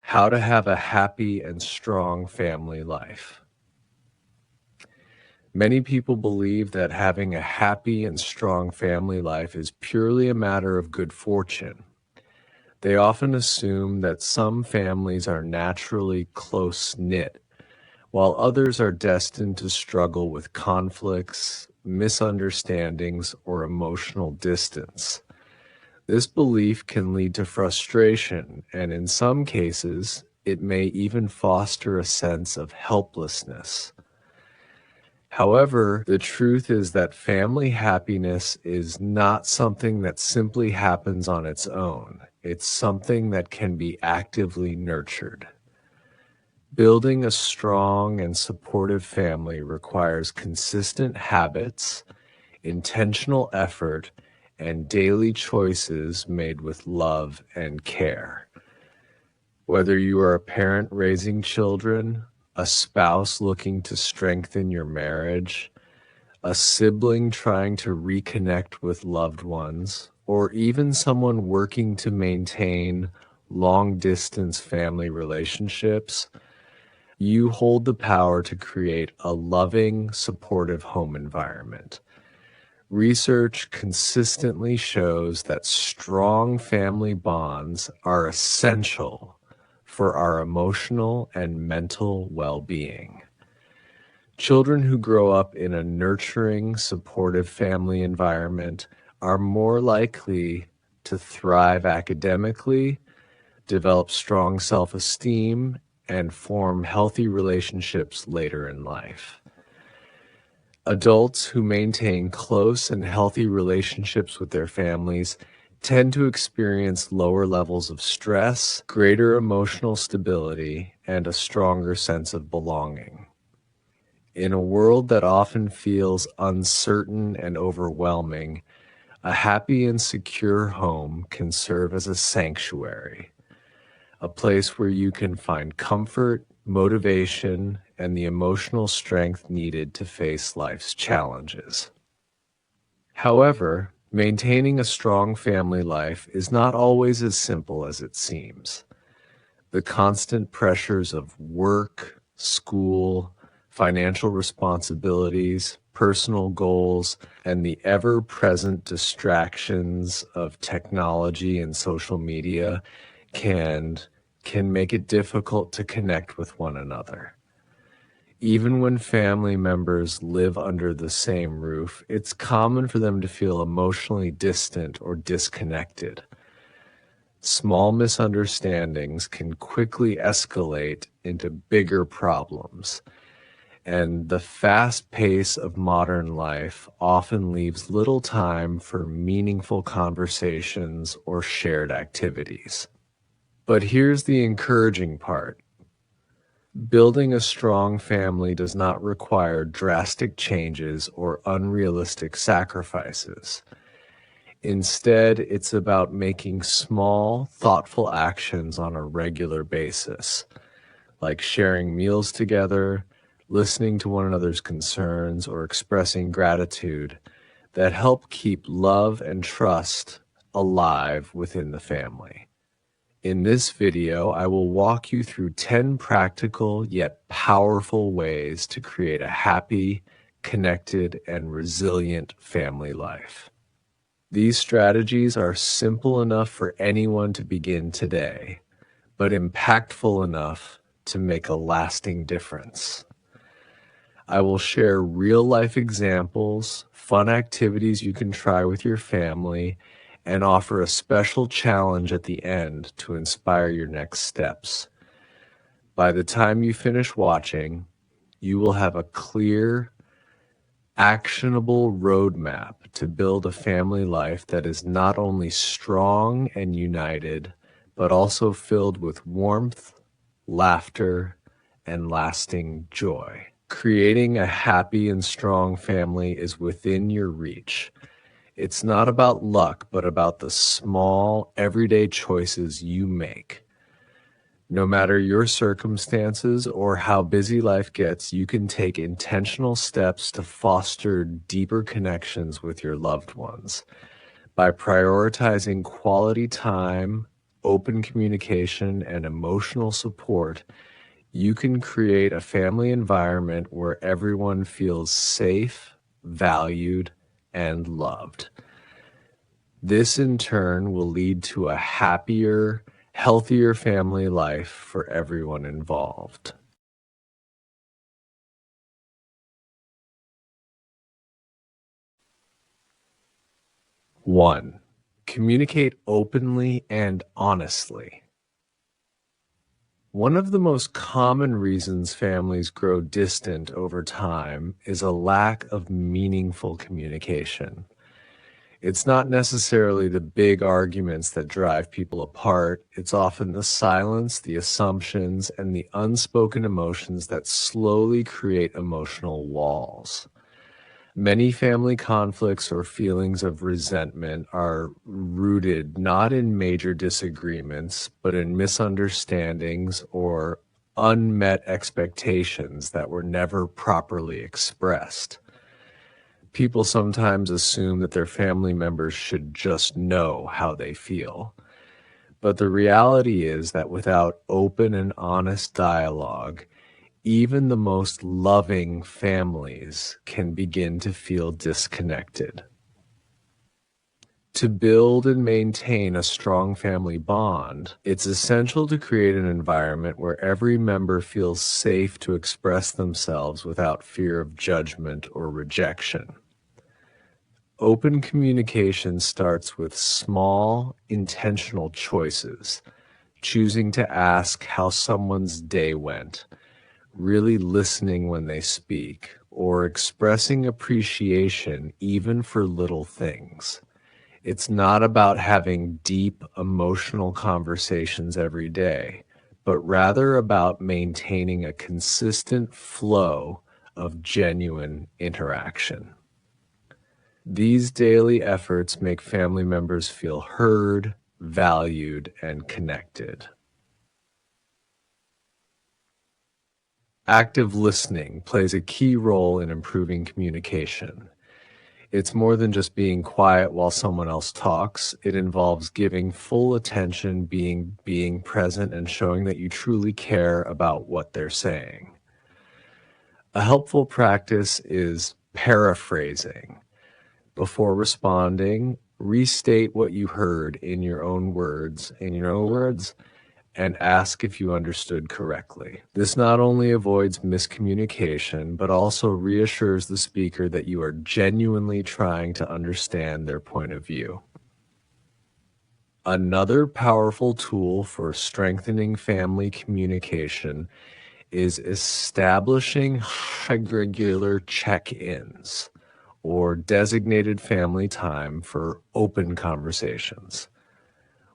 How to have a happy and strong family life. Many people believe that having a happy and strong family life is purely a matter of good fortune. They often assume that some families are naturally close-knit, while others are destined to struggle with conflicts, misunderstandings, or emotional distance. This belief can lead to frustration, and in some cases, it may even foster a sense of helplessness. However, the truth is that family happiness is not something that simply happens on its own. It's something that can be actively nurtured. Building a strong and supportive family requires consistent habits, intentional effort, and daily choices made with love and care. Whether you are a parent raising children, a spouse looking to strengthen your marriage, a sibling trying to reconnect with loved ones, or even someone working to maintain long-distance family relationships, you hold the power to create a loving, supportive home environment. Research consistently shows that strong family bonds are essential for our emotional and mental well-being. Children who grow up in a nurturing, supportive family environment are more likely to thrive academically, develop strong self-esteem, and form healthy relationships later in life. Adults who maintain close and healthy relationships with their families tend to experience lower levels of stress, greater emotional stability, and a stronger sense of belonging. In a world that often feels uncertain and overwhelming, a happy and secure home can serve as a sanctuary, a place where you can find comfort, motivation, and the emotional strength needed to face life's challenges. However, maintaining a strong family life is not always as simple as it seems. The constant pressures of work, school, financial responsibilities, personal goals, and the ever-present distractions of technology and social media can make it difficult to connect with one another. Even when family members live under the same roof, it's common for them to feel emotionally distant or disconnected. Small misunderstandings can quickly escalate into bigger problems, and the fast pace of modern life often leaves little time for meaningful conversations or shared activities. But here's the encouraging part. Building a strong family does not require drastic changes or unrealistic sacrifices. Instead, it's about making small, thoughtful actions on a regular basis, like sharing meals together, listening to one another's concerns, or expressing gratitude that help keep love and trust alive within the family. In this video, I will walk you through 10 practical yet powerful ways to create a happy, connected, and resilient family life. These strategies are simple enough for anyone to begin today, but impactful enough to make a lasting difference. I will share real-life examples, fun activities you can try with your family, and offer a special challenge at the end to inspire your next steps. By the time you finish watching, you will have a clear, actionable roadmap to build a family life that is not only strong and united, but also filled with warmth, laughter, and lasting joy. Creating a happy and strong family is within your reach. It's not about luck, but about the small, everyday choices you make. No matter your circumstances or how busy life gets, you can take intentional steps to foster deeper connections with your loved ones. By prioritizing quality time, open communication, and emotional support, you can create a family environment where everyone feels safe, valued, and loved. This in turn will lead to a happier, healthier family life for everyone involved. 1. Communicate openly and honestly. One of the most common reasons families grow distant over time is a lack of meaningful communication. It's not necessarily the big arguments that drive people apart. It's often the silence, the assumptions, and the unspoken emotions that slowly create emotional walls. Many family conflicts or feelings of resentment are rooted not in major disagreements, but in misunderstandings or unmet expectations that were never properly expressed. People sometimes assume that their family members should just know how they feel. But the reality is that without open and honest dialogue, even the most loving families can begin to feel disconnected. To build and maintain a strong family bond, it's essential to create an environment where every member feels safe to express themselves without fear of judgment or rejection. Open communication starts with small, intentional choices, choosing to ask how someone's day went, really listening when they speak, or expressing appreciation even for little things. It's not about having deep emotional conversations every day, but rather about maintaining a consistent flow of genuine interaction. These daily efforts make family members feel heard, valued, and connected. Active listening plays a key role in improving communication. It's more than just being quiet while someone else talks. It involves giving full attention, being present, and showing that you truly care about what they're saying. A helpful practice is paraphrasing. Before responding, restate what you heard in your own words, and ask if you understood correctly. This not only avoids miscommunication, but also reassures the speaker that you are genuinely trying to understand their point of view. Another powerful tool for strengthening family communication is establishing regular check-ins or designated family time for open conversations.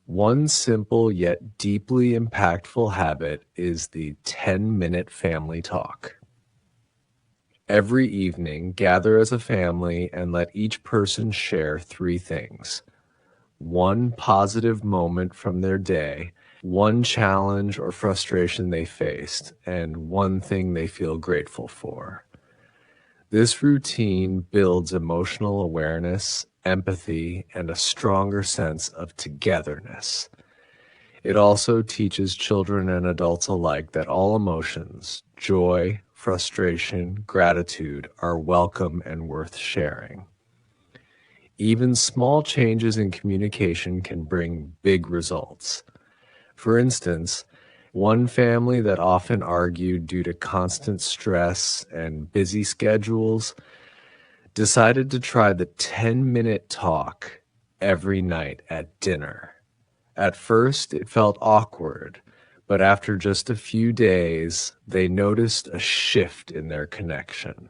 One simple yet deeply impactful habit is the 10-minute family talk. Every evening, gather as a family and let each person share three things: one positive moment from their day, one challenge or frustration they faced, and one thing they feel grateful for. This routine builds emotional awareness, empathy, and a stronger sense of togetherness. It also teaches children and adults alike that all emotions, joy, frustration, gratitude, are welcome and worth sharing. Even small changes in communication can bring big results. For instance, one family that often argued due to constant stress and busy schedules decided to try the 10-minute talk every night at dinner. At first, it felt awkward, but after just a few days, they noticed a shift in their connection.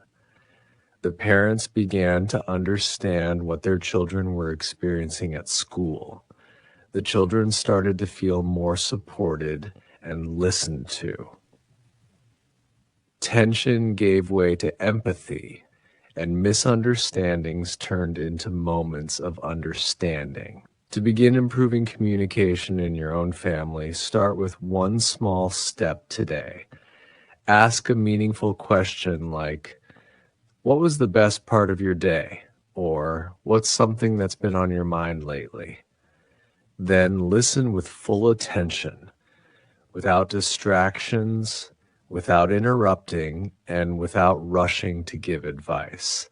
The parents began to understand what their children were experiencing at school. The children started to feel more supported and listened to. Tension gave way to empathy, and misunderstandings turned into moments of understanding. To begin improving communication in your own family, start with one small step today. Ask a meaningful question like, "What was the best part of your day?" Or, "What's something that's been on your mind lately?" Then listen with full attention, without distractions, without interrupting, and without rushing to give advice.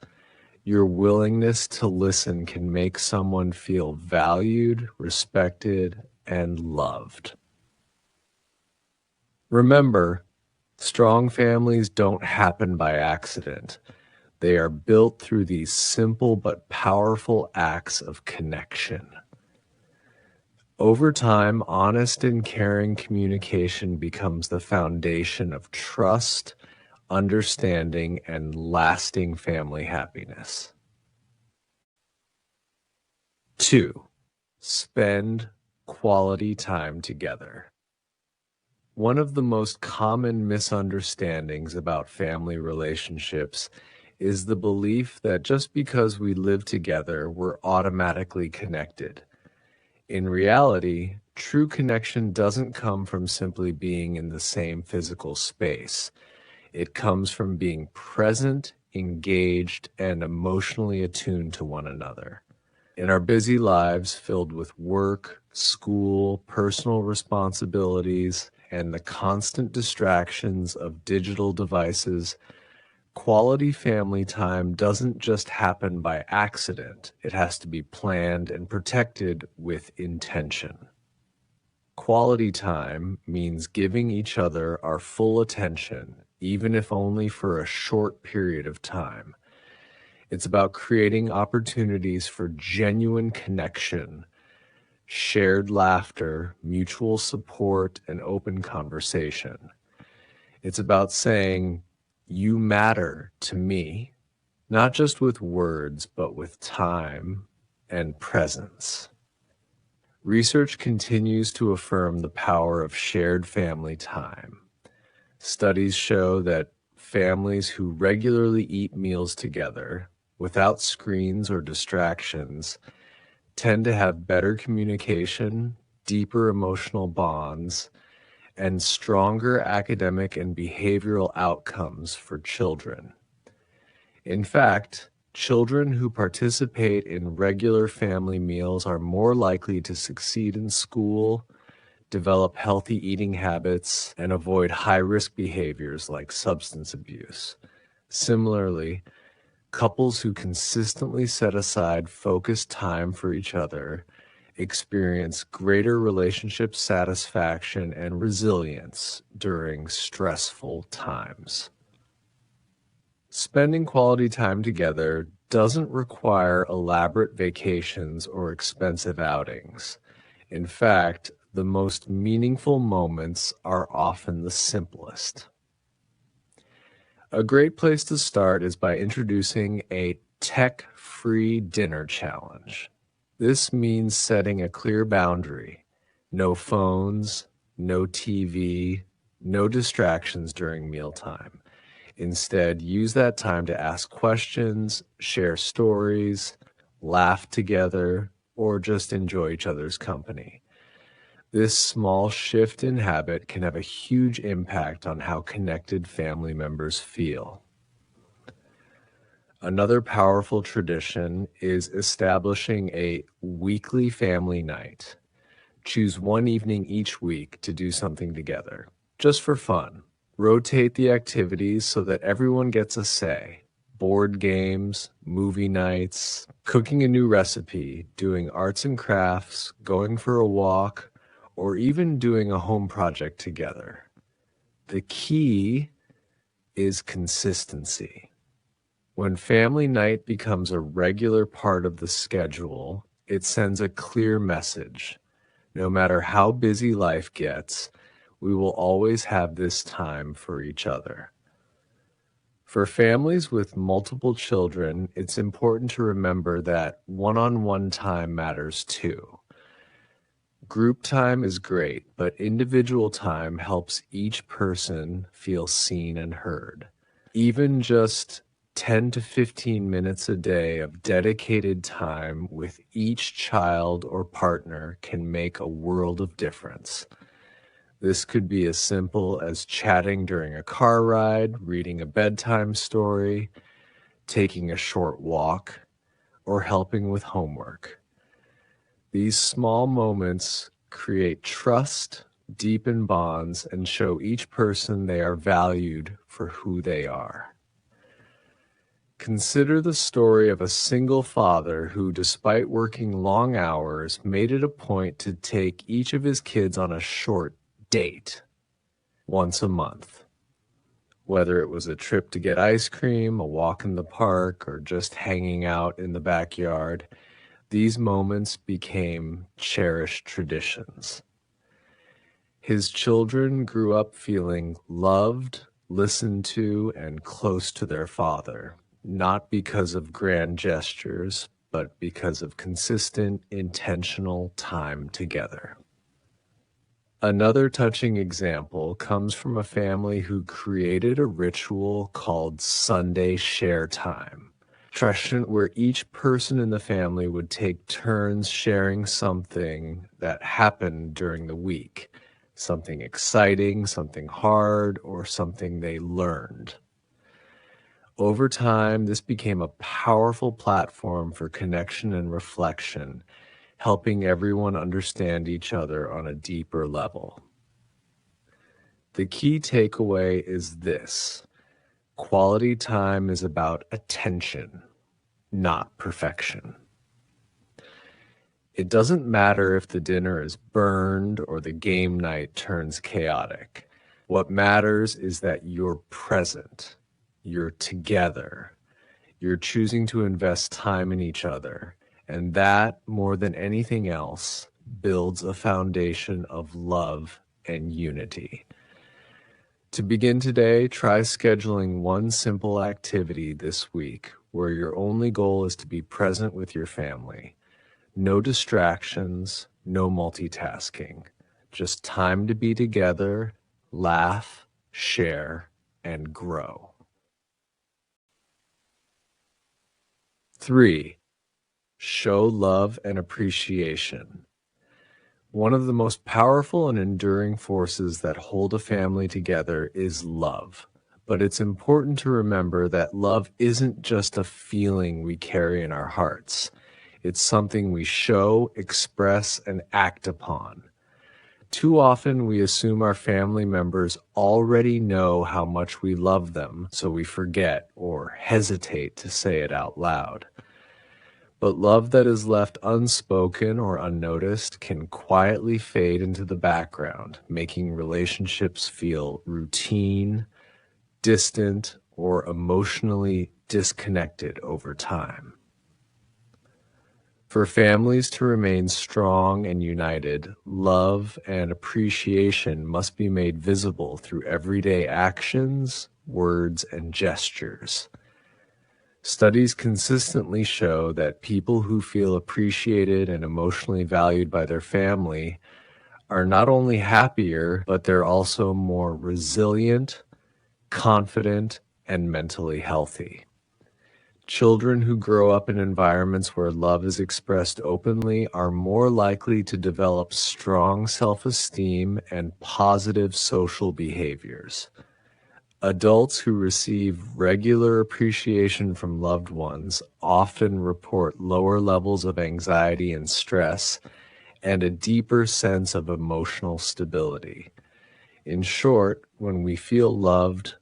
Your willingness to listen can make someone feel valued, respected, and loved. Remember, strong families don't happen by accident. They are built through these simple but powerful acts of connection. Over time, honest and caring communication becomes the foundation of trust, understanding, and lasting family happiness. 2. Spend quality time together. One of the most common misunderstandings about family relationships is the belief that just because we live together, we're automatically connected. In reality, true connection doesn't come from simply being in the same physical space. It comes from being present, engaged, and emotionally attuned to one another. In our busy lives filled with work, school, personal responsibilities, and the constant distractions of digital devices, quality family time doesn't just happen by accident. It has to be planned and protected with intention. Quality time means giving each other our full attention, even if only for a short period of time. It's about creating opportunities for genuine connection, shared laughter, mutual support, and open conversation. It's about saying, "You matter to me," not just with words, but with time and presence. Research continues to affirm the power of shared family time. Studies show that families who regularly eat meals together, without screens or distractions, tend to have better communication, deeper emotional bonds, and stronger academic and behavioral outcomes for children. In fact, children who participate in regular family meals are more likely to succeed in school, develop healthy eating habits, and avoid high-risk behaviors like substance abuse. Similarly, couples who consistently set aside focused time for each other experience greater relationship satisfaction and resilience during stressful times. Spending quality time together doesn't require elaborate vacations or expensive outings. In fact, the most meaningful moments are often the simplest. A great place to start is by introducing a tech-free dinner challenge. This means setting a clear boundary: no phones, no TV, no distractions during mealtime. Instead, use that time to ask questions, share stories, laugh together, or just enjoy each other's company. This small shift in habit can have a huge impact on how connected family members feel. Another powerful tradition is establishing a weekly family night. Choose one evening each week to do something together, just for fun. Rotate the activities so that everyone gets a say. Board games, movie nights, cooking a new recipe, doing arts and crafts, going for a walk, or even doing a home project together. The key is consistency. When family night becomes a regular part of the schedule, it sends a clear message. No matter how busy life gets, we will always have this time for each other. For families with multiple children, it's important to remember that one-on-one time matters too. Group time is great, but individual time helps each person feel seen and heard. Even just 10 to 15 minutes a day of dedicated time with each child or partner can make a world of difference. This could be as simple as chatting during a car ride, reading a bedtime story, taking a short walk, or helping with homework. These small moments create trust, deepen bonds, and show each person they are valued for who they are. Consider the story of a single father who, despite working long hours, made it a point to take each of his kids on a short date once a month. Whether it was a trip to get ice cream, a walk in the park, or just hanging out in the backyard, these moments became cherished traditions. His children grew up feeling loved, listened to, and close to their father, not because of grand gestures, but because of consistent, intentional time together. Another touching example comes from a family who created a ritual called Sunday Share Time, tradition where each person in the family would take turns sharing something that happened during the week, something exciting, something hard, or something they learned. Over time, this became a powerful platform for connection and reflection, helping everyone understand each other on a deeper level. The key takeaway is this: quality time is about attention, not perfection. It doesn't matter if the dinner is burned or the game night turns chaotic. What matters is that you're present, you're together, you're choosing to invest time in each other. And that, more than anything else, builds a foundation of love and unity. To begin today, try scheduling one simple activity this week where your only goal is to be present with your family. No distractions, no multitasking, just time to be together, laugh, share, and grow. 3. Show love and appreciation. One of the most powerful and enduring forces that hold a family together is love. But it's important to remember that love isn't just a feeling we carry in our hearts. It's something we show, express, and act upon. Too often we assume our family members already know how much we love them, so we forget or hesitate to say it out loud. But love that is left unspoken or unnoticed can quietly fade into the background, making relationships feel routine, distant, or emotionally disconnected over time. For families to remain strong and united, love and appreciation must be made visible through everyday actions, words, and gestures. Studies consistently show that people who feel appreciated and emotionally valued by their family are not only happier, but they're also more resilient, confident, and mentally healthy. Children who grow up in environments where love is expressed openly are more likely to develop strong self-esteem and positive social behaviors. Adults who receive regular appreciation from loved ones often report lower levels of anxiety and stress and a deeper sense of emotional stability. In short, when we feel loved,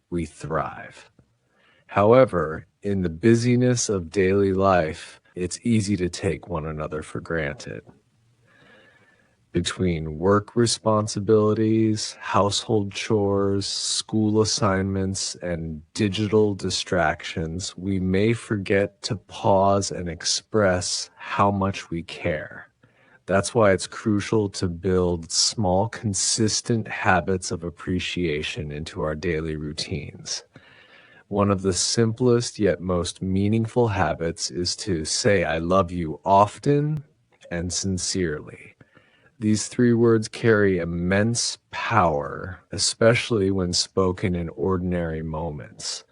we thrive. However, in the busyness of daily life, it's easy to take one another for granted. Between work responsibilities, household chores, school assignments, and digital distractions, we may forget to pause and express how much we care. That's why it's crucial to build small, consistent habits of appreciation into our daily routines. One of the simplest yet most meaningful habits is to say "I love you" often and sincerely. These 3 words carry immense power, especially when spoken in ordinary moments,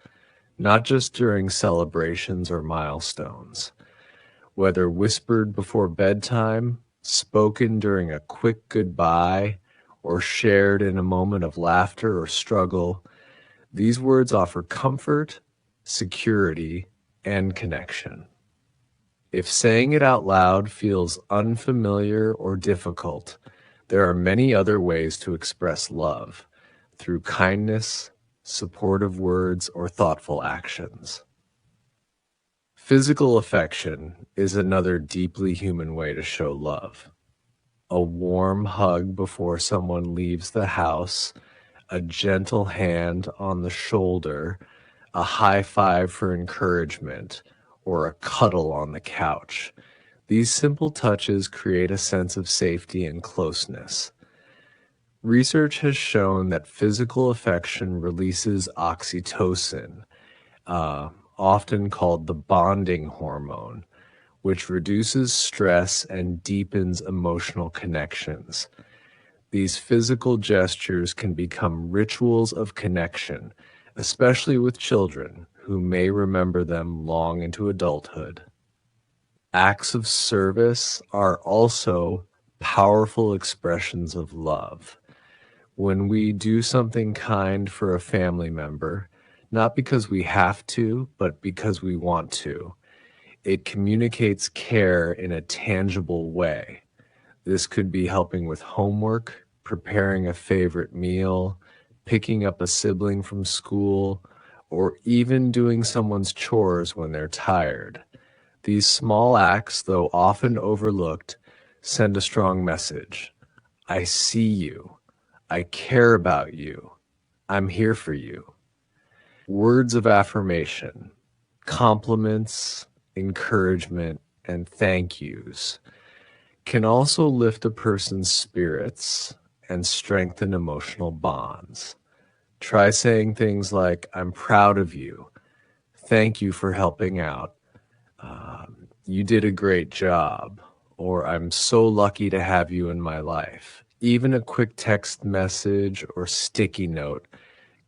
not just during celebrations or milestones. Whether whispered before bedtime, spoken during a quick goodbye, or shared in a moment of laughter or struggle, these words offer comfort, security, and connection. If saying it out loud feels unfamiliar or difficult, there are many other ways to express love through kindness, supportive words, or thoughtful actions. Physical affection is another deeply human way to show love. A warm hug before someone leaves the house, a gentle hand on the shoulder, a high five for encouragement, or a cuddle on the couch. These simple touches create a sense of safety and closeness. Research has shown that physical affection releases oxytocin, uh, often called the bonding hormone, which reduces stress and deepens emotional connections. These physical gestures can become rituals of connection, especially with children who may remember them long into adulthood. Acts of service are also powerful expressions of love. When we do something kind for a family member, not because we have to, but because we want to, it communicates care in a tangible way. This could be helping with homework, preparing a favorite meal, picking up a sibling from school, or even doing someone's chores when they're tired. These small acts, though often overlooked, send a strong message. I see you. I care about you. I'm here for you. Words of affirmation, compliments, encouragement, and thank yous can also lift a person's spirits and strengthen emotional bonds. Try saying things like, I'm proud of you. Thank you for helping out. You did a great job. Or I'm so lucky to have you in my life. Even a quick text message or sticky note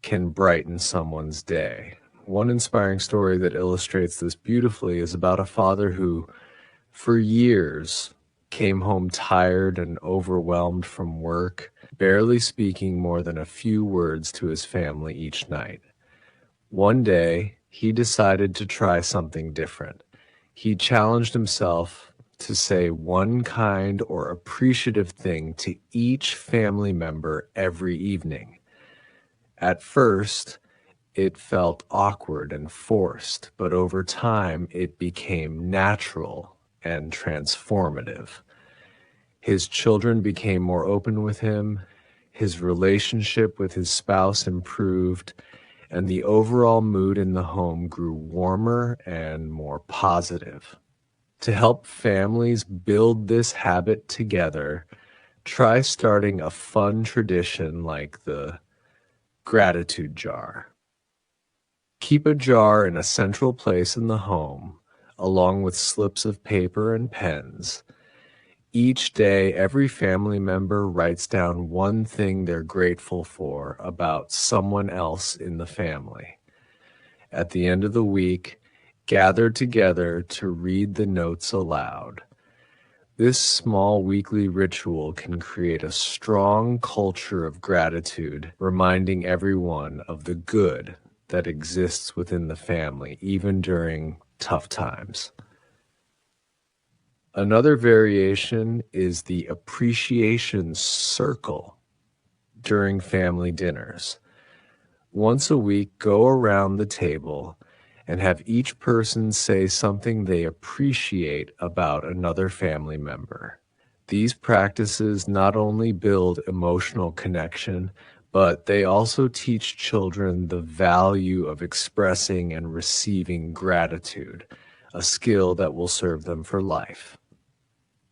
can brighten someone's day. One inspiring story that illustrates this beautifully is about a father who, for years, came home tired and overwhelmed from work, barely speaking more than a few words to his family each night. One day, he decided to try something different. He challenged himself to say one kind or appreciative thing to each family member every evening. At first, it felt awkward and forced, but over time, it became natural and transformative. His children became more open with him, his relationship with his spouse improved, and the overall mood in the home grew warmer and more positive. To help families build this habit together, try starting a fun tradition like the gratitude jar. Keep a jar in a central place in the home, along with slips of paper and pens. Each day, every family member writes down one thing they're grateful for about someone else in the family. At the end of the week, gather together to read the notes aloud. This small weekly ritual can create a strong culture of gratitude, reminding everyone of the good that exists within the family, even during tough times. Another variation is the appreciation circle during family dinners. Once a week, go around the table and have each person say something they appreciate about another family member. These practices not only build emotional connection, but they also teach children the value of expressing and receiving gratitude, a skill that will serve them for life.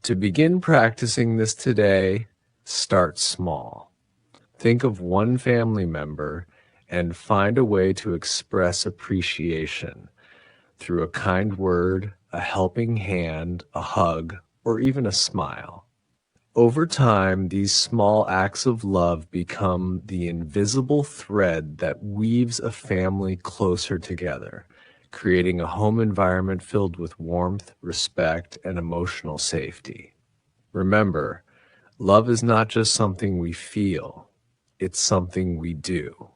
To begin practicing this today, start small. Think of one family member and find a way to express appreciation through a kind word, a helping hand, a hug, or even a smile. Over time, these small acts of love become the invisible thread that weaves a family closer together, creating a home environment filled with warmth, respect, and emotional safety. Remember, love is not just something we feel, it's something we do.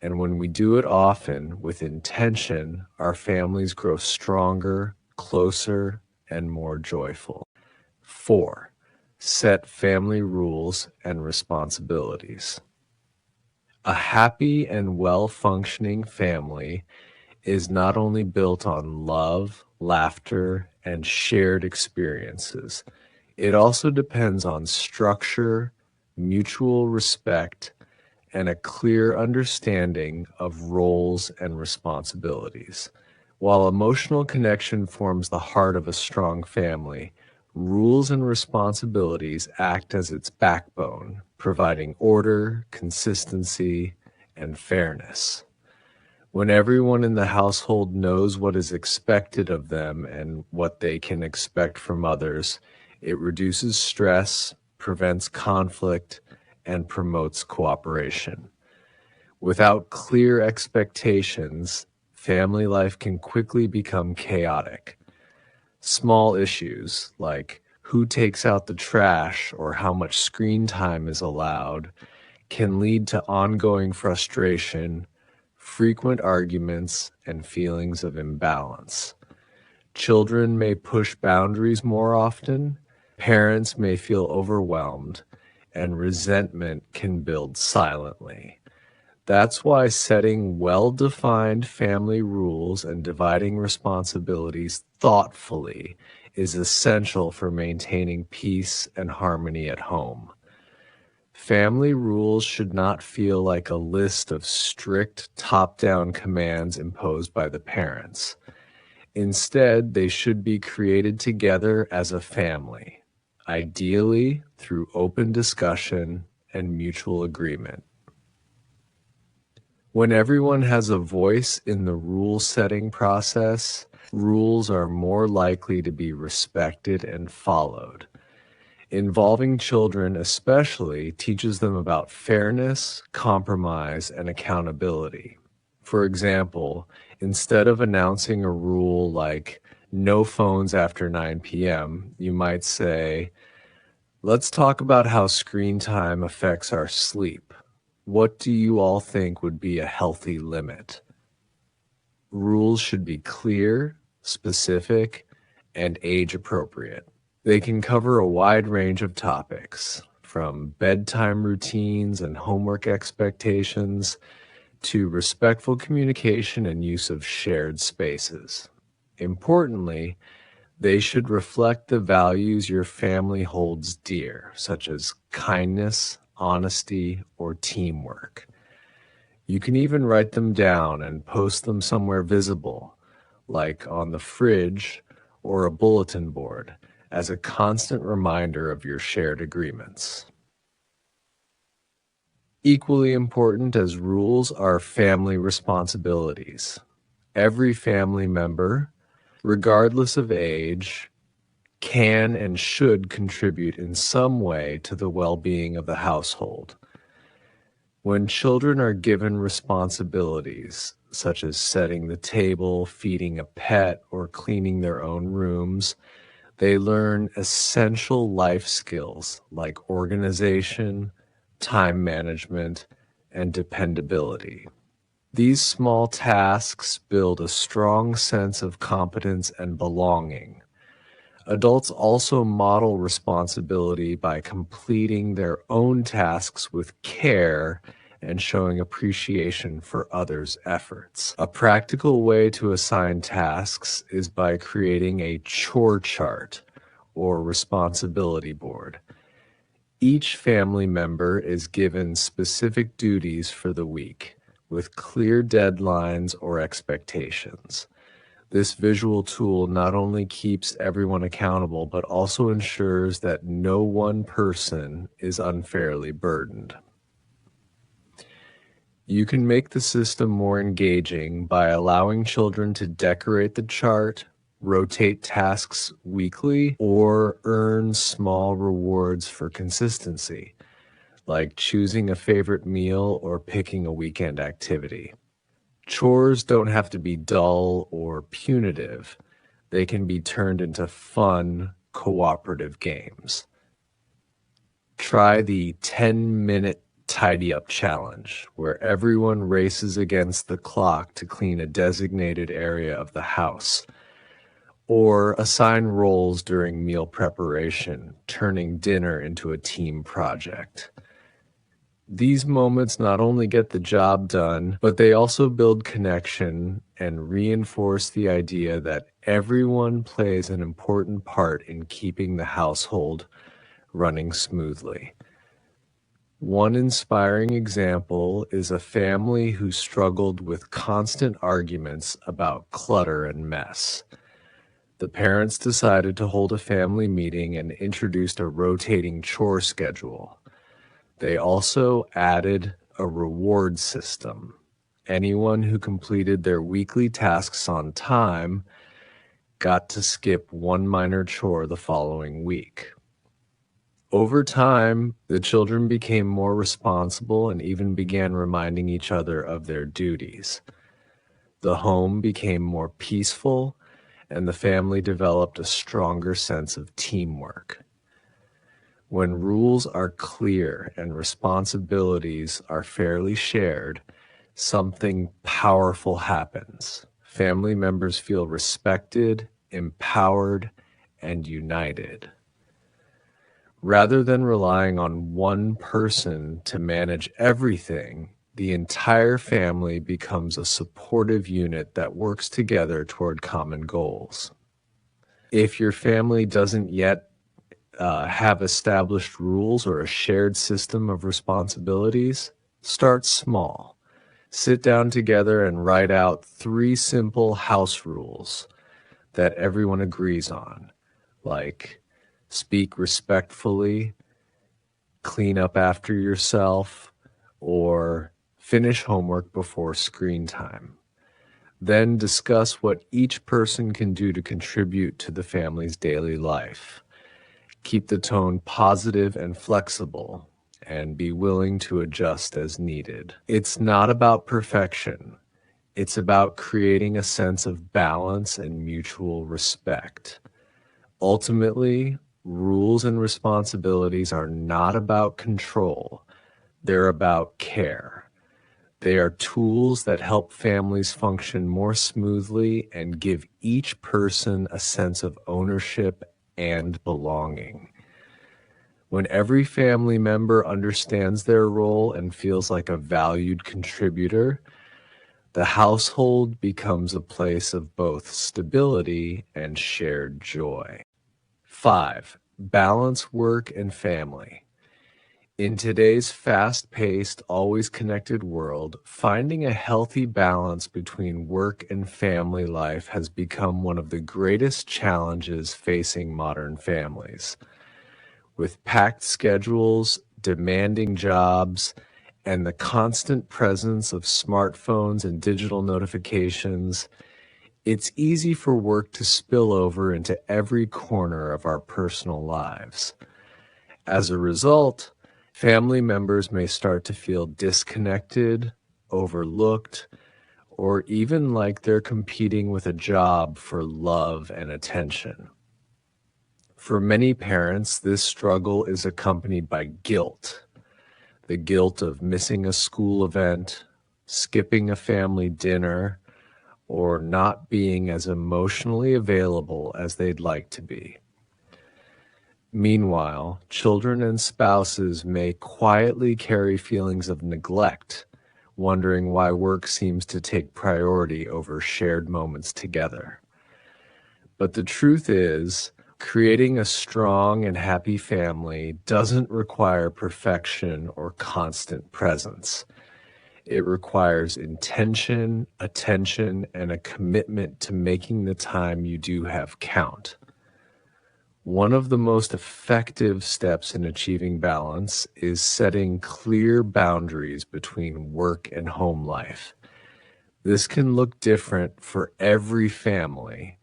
And when we do it often with intention, our families grow stronger, closer, and more joyful. 4. Set family rules and responsibilities. A happy and well-functioning family is not only built on love, laughter, and shared experiences, it also depends on structure, mutual respect, and a clear understanding of roles and responsibilities. While emotional connection forms the heart of a strong family, rules and responsibilities act as its backbone, providing order, consistency, and fairness. When everyone in the household knows what is expected of them and what they can expect from others, it reduces stress, prevents conflict, and promotes cooperation. Without clear expectations, family life can quickly become chaotic. Small issues like who takes out the trash or how much screen time is allowed can lead to ongoing frustration, frequent arguments, and feelings of imbalance. Children may push boundaries more often, parents may feel overwhelmed, and resentment can build silently. That's why setting well-defined family rules and dividing responsibilities thoughtfully is essential for maintaining peace and harmony at home. Family rules should not feel like a list of strict top-down commands imposed by the parents. Instead, they should be created together as a family, ideally through open discussion and mutual agreement. When everyone has a voice in the rule-setting process, rules are more likely to be respected and followed. Involving children especially teaches them about fairness, compromise, and accountability. For example, instead of announcing a rule like no phones after 9 p.m., you might say, let's talk about how screen time affects our sleep. What do you all think would be a healthy limit? Rules should be clear, specific, and age appropriate. They can cover a wide range of topics, from bedtime routines and homework expectations to respectful communication and use of shared spaces. Importantly, they should reflect the values your family holds dear, such as kindness, honesty, or teamwork. You can even write them down and post them somewhere visible, like on the fridge or a bulletin board, as a constant reminder of your shared agreements. Equally important as rules are family responsibilities. Every family member, regardless of age, can and should contribute in some way to the well-being of the household. When children are given responsibilities, such as setting the table, feeding a pet, or cleaning their own rooms, they learn essential life skills like organization, time management, and dependability. These small tasks build a strong sense of competence and belonging. Adults also model responsibility by completing their own tasks with care and showing appreciation for others' efforts. A practical way to assign tasks is by creating a chore chart or responsibility board. Each family member is given specific duties for the week, with clear deadlines or expectations. This visual tool not only keeps everyone accountable, but also ensures that no one person is unfairly burdened. You can make the system more engaging by allowing children to decorate the chart, rotate tasks weekly, or earn small rewards for consistency, like choosing a favorite meal or picking a weekend activity. Chores don't have to be dull or punitive. They can be turned into fun, cooperative games. Try the 10-minute tidy up challenge, where everyone races against the clock to clean a designated area of the house. Or assign roles during meal preparation, turning dinner into a team project. These moments not only get the job done, but they also build connection and reinforce the idea that everyone plays an important part in keeping the household running smoothly. One inspiring example is a family who struggled with constant arguments about clutter and mess. The parents decided to hold a family meeting and introduced a rotating chore schedule. They also added a reward system. Anyone who completed their weekly tasks on time got to skip one minor chore the following week. Over time, the children became more responsible and even began reminding each other of their duties. The home became more peaceful, and the family developed a stronger sense of teamwork. When rules are clear and responsibilities are fairly shared, something powerful happens. Family members feel respected, empowered, and united. Rather than relying on one person to manage everything, the entire family becomes a supportive unit that works together toward common goals. If your family doesn't yet have established rules or a shared system of responsibilities, start small. Sit down together and write out 3 simple house rules that everyone agrees on, like speak respectfully, clean up after yourself, or finish homework before screen time. Then discuss what each person can do to contribute to the family's daily life. Keep the tone positive and flexible, and be willing to adjust as needed. It's not about perfection. It's about creating a sense of balance and mutual respect. Ultimately, rules and responsibilities are not about control. They're about care. They are tools that help families function more smoothly and give each person a sense of ownership and belonging. When every family member understands their role and feels like a valued contributor, the household becomes a place of both stability and shared joy. 5. Balance work and family. In today's fast-paced, always connected world, finding a healthy balance between work and family life has become one of the greatest challenges facing modern families. With packed schedules, demanding jobs, and the constant presence of smartphones and digital notifications, it's easy for work to spill over into every corner of our personal lives. As a result, family members may start to feel disconnected, overlooked, or even like they're competing with a job for love and attention. For many parents, this struggle is accompanied by guilt. The guilt of missing a school event, skipping a family dinner, or not being as emotionally available as they'd like to be. Meanwhile, children and spouses may quietly carry feelings of neglect, wondering why work seems to take priority over shared moments together. But the truth is, creating a strong and happy family doesn't require perfection or constant presence. It requires intention, attention, and a commitment to making the time you do have count. One of the most effective steps in achieving balance is setting clear boundaries between work and home life. This can look different for every family,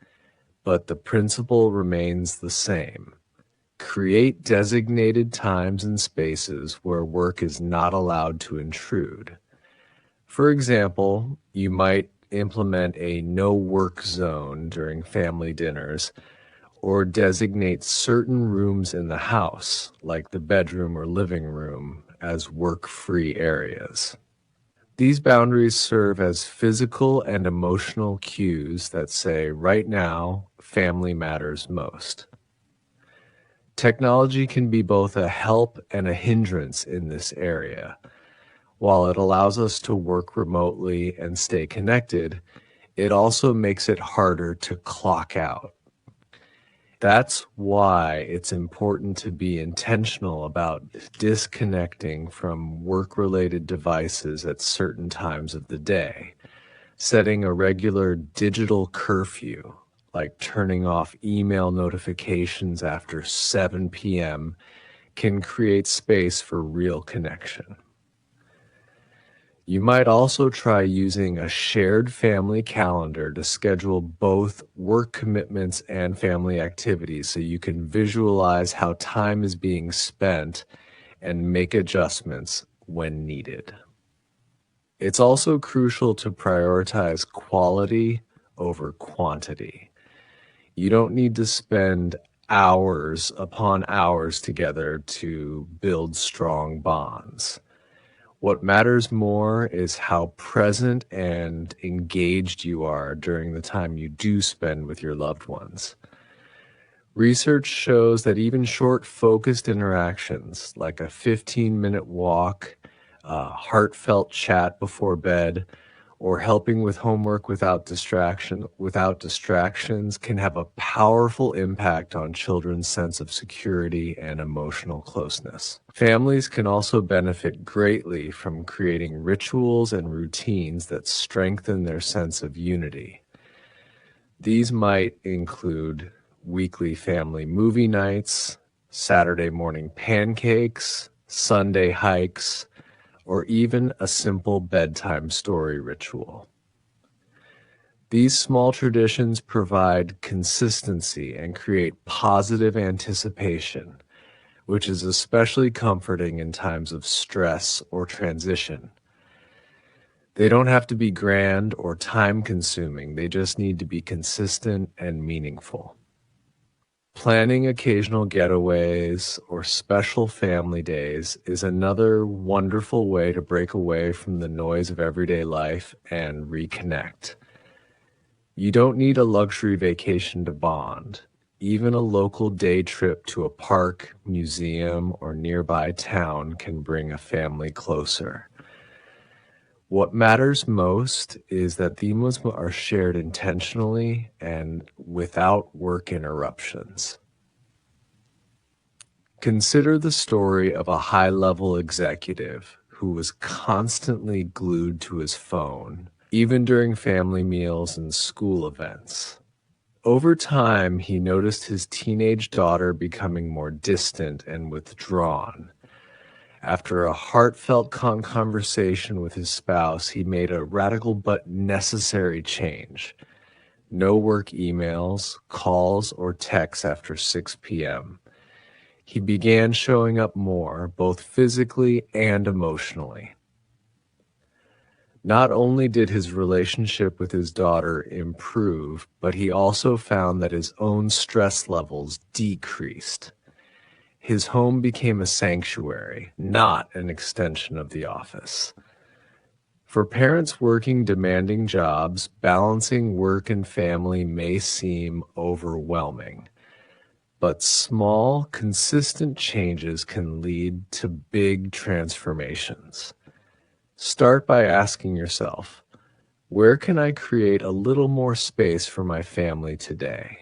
but the principle remains the same. Create designated times and spaces where work is not allowed to intrude. For example, you might implement a no work zone during family dinners, or designate certain rooms in the house, like the bedroom or living room, as work-free areas. These boundaries serve as physical and emotional cues that say, right now, family matters most. Technology can be both a help and a hindrance in this area. While it allows us to work remotely and stay connected, it also makes it harder to clock out. That's why it's important to be intentional about disconnecting from work-related devices at certain times of the day. Setting a regular digital curfew, like turning off email notifications after 7 p.m., can create space for real connection. You might also try using a shared family calendar to schedule both work commitments and family activities so you can visualize how time is being spent and make adjustments when needed. It's also crucial to prioritize quality over quantity. You don't need to spend hours upon hours together to build strong bonds. What matters more is how present and engaged you are during the time you do spend with your loved ones. Research shows that even short, focused interactions, like a 15-minute walk, a heartfelt chat before bed, or helping with homework without distractions, can have a powerful impact on children's sense of security and emotional closeness. Families can also benefit greatly from creating rituals and routines that strengthen their sense of unity. These might include weekly family movie nights, Saturday morning pancakes, Sunday hikes, or even a simple bedtime story ritual. These small traditions provide consistency and create positive anticipation, which is especially comforting in times of stress or transition. They don't have to be grand or time-consuming, they just need to be consistent and meaningful. Planning occasional getaways or special family days is another wonderful way to break away from the noise of everyday life and reconnect. You don't need a luxury vacation to bond. Even a local day trip to a park, museum, or nearby town can bring a family closer. What matters most is that these moments are shared intentionally and without work interruptions. Consider the story of a high-level executive who was constantly glued to his phone, even during family meals and school events. Over time, he noticed his teenage daughter becoming more distant and withdrawn. After a heartfelt conversation with his spouse, he made a radical but necessary change. No work emails, calls, or texts after 6 p.m. He began showing up more, both physically and emotionally. Not only did his relationship with his daughter improve, but he also found that his own stress levels decreased. His home became a sanctuary, not an extension of the office. For parents working demanding jobs, balancing work and family may seem overwhelming. But small, consistent changes can lead to big transformations. Start by asking yourself, where can I create a little more space for my family today?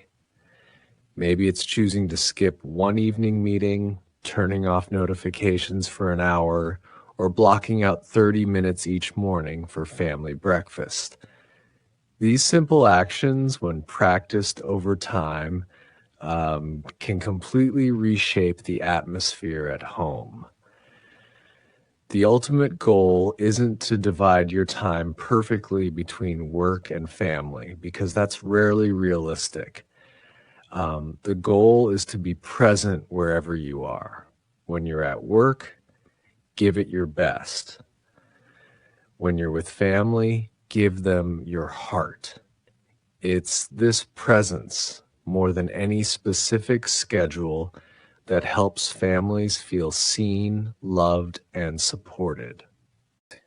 Maybe it's choosing to skip one evening meeting, turning off notifications for an hour, or blocking out 30 minutes each morning for family breakfast. These simple actions, when practiced over time, can completely reshape the atmosphere at home. The ultimate goal isn't to divide your time perfectly between work and family, because that's rarely realistic. The goal is to be present wherever you are. When you're at work, give it your best. When you're with family, give them your heart. It's this presence, more than any specific schedule, that helps families feel seen, loved, and supported.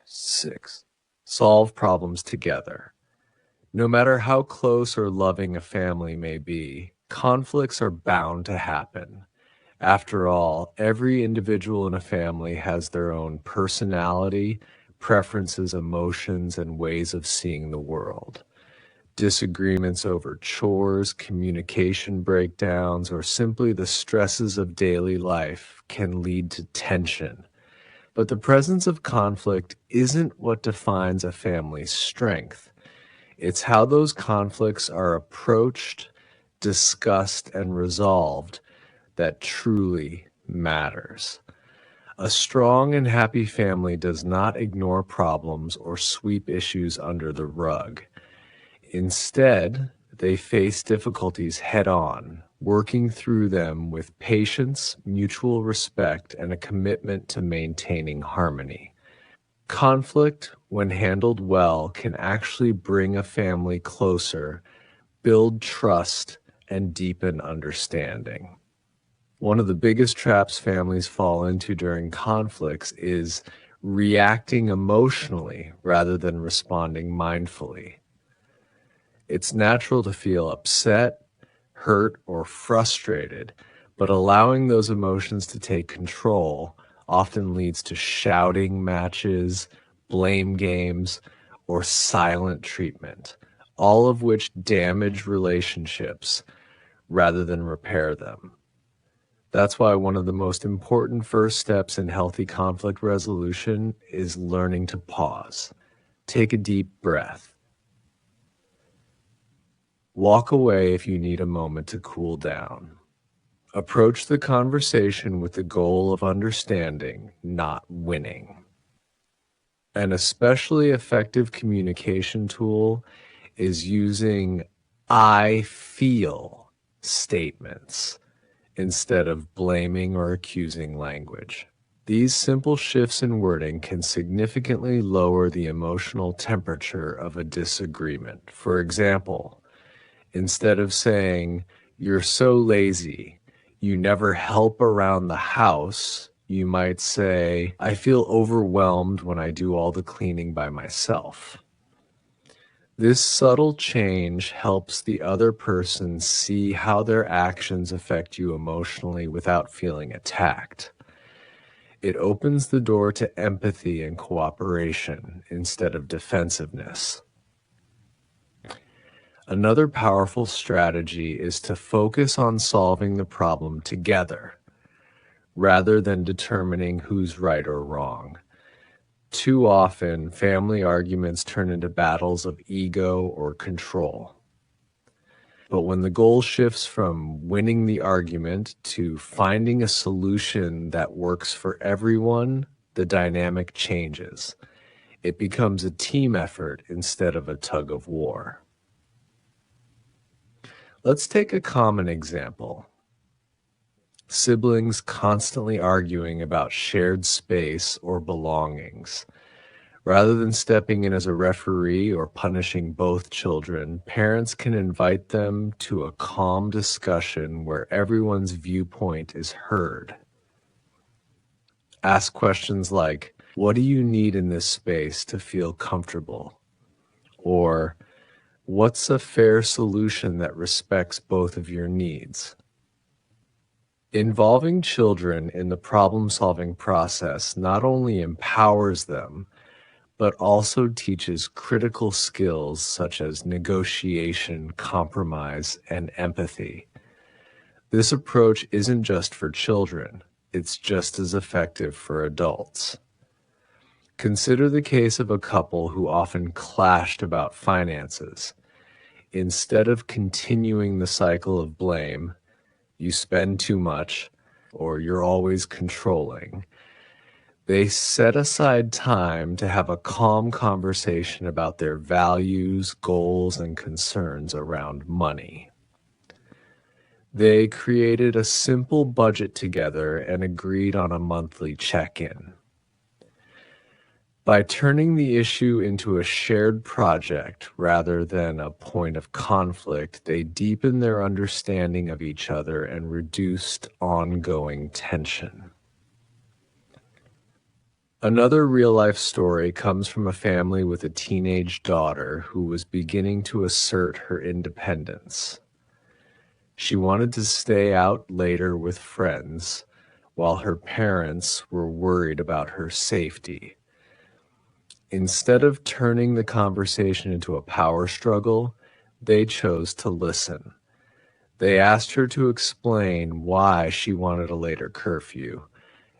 6. Solve problems together. No matter how close or loving a family may be, conflicts are bound to happen. After all, every individual in a family has their own personality, preferences, emotions, and ways of seeing the world. Disagreements over chores, communication breakdowns, or simply the stresses of daily life can lead to tension. But the presence of conflict isn't what defines a family's strength. It's how those conflicts are approached, discussed, and resolved that truly matters. A strong and happy family does not ignore problems or sweep issues under the rug. Instead, they face difficulties head on, working through them with patience, mutual respect, and a commitment to maintaining harmony. Conflict, when handled well, can actually bring a family closer, build trust, and deepen understanding. One of the biggest traps families fall into during conflicts is reacting emotionally rather than responding mindfully. It's natural to feel upset, hurt, or frustrated, but allowing those emotions to take control often leads to shouting matches, blame games, or silent treatment, all of which damage relationships rather than repair them. That's why one of the most important first steps in healthy conflict resolution is learning to pause. Take a deep breath. Walk away if you need a moment to cool down. Approach the conversation with the goal of understanding, not winning. An especially effective communication tool is using "I feel" statements instead of blaming or accusing language. These simple shifts in wording can significantly lower the emotional temperature of a disagreement. For example, instead of saying, "You're so lazy, you never help around the house," you might say, "I feel overwhelmed when I do all the cleaning by myself." This subtle change helps the other person see how their actions affect you emotionally without feeling attacked. It opens the door to empathy and cooperation instead of defensiveness. Another powerful strategy is to focus on solving the problem together, rather than determining who's right or wrong. Too often, family arguments turn into battles of ego or control. But when the goal shifts from winning the argument to finding a solution that works for everyone, the dynamic changes. It becomes a team effort instead of a tug of war. Let's take a common example. Siblings constantly arguing about shared space or belongings. Rather than stepping in as a referee or punishing both children, parents can invite them to a calm discussion where everyone's viewpoint is heard. Ask questions like, "What do you need in this space to feel comfortable?" Or, "What's a fair solution that respects both of your needs?" Involving children in the problem-solving process not only empowers them, but also teaches critical skills such as negotiation, compromise, and empathy. This approach isn't just for children, it's just as effective for adults. Consider the case of a couple who often clashed about finances. Instead of continuing the cycle of blame, "You spend too much," or "You're always controlling," they set aside time to have a calm conversation about their values, goals, and concerns around money. They created a simple budget together and agreed on a monthly check-in. By turning the issue into a shared project rather than a point of conflict, they deepened their understanding of each other and reduced ongoing tension. Another real life story comes from a family with a teenage daughter who was beginning to assert her independence. She wanted to stay out later with friends while her parents were worried about her safety. Instead of turning the conversation into a power struggle, they chose to listen. They asked her to explain why she wanted a later curfew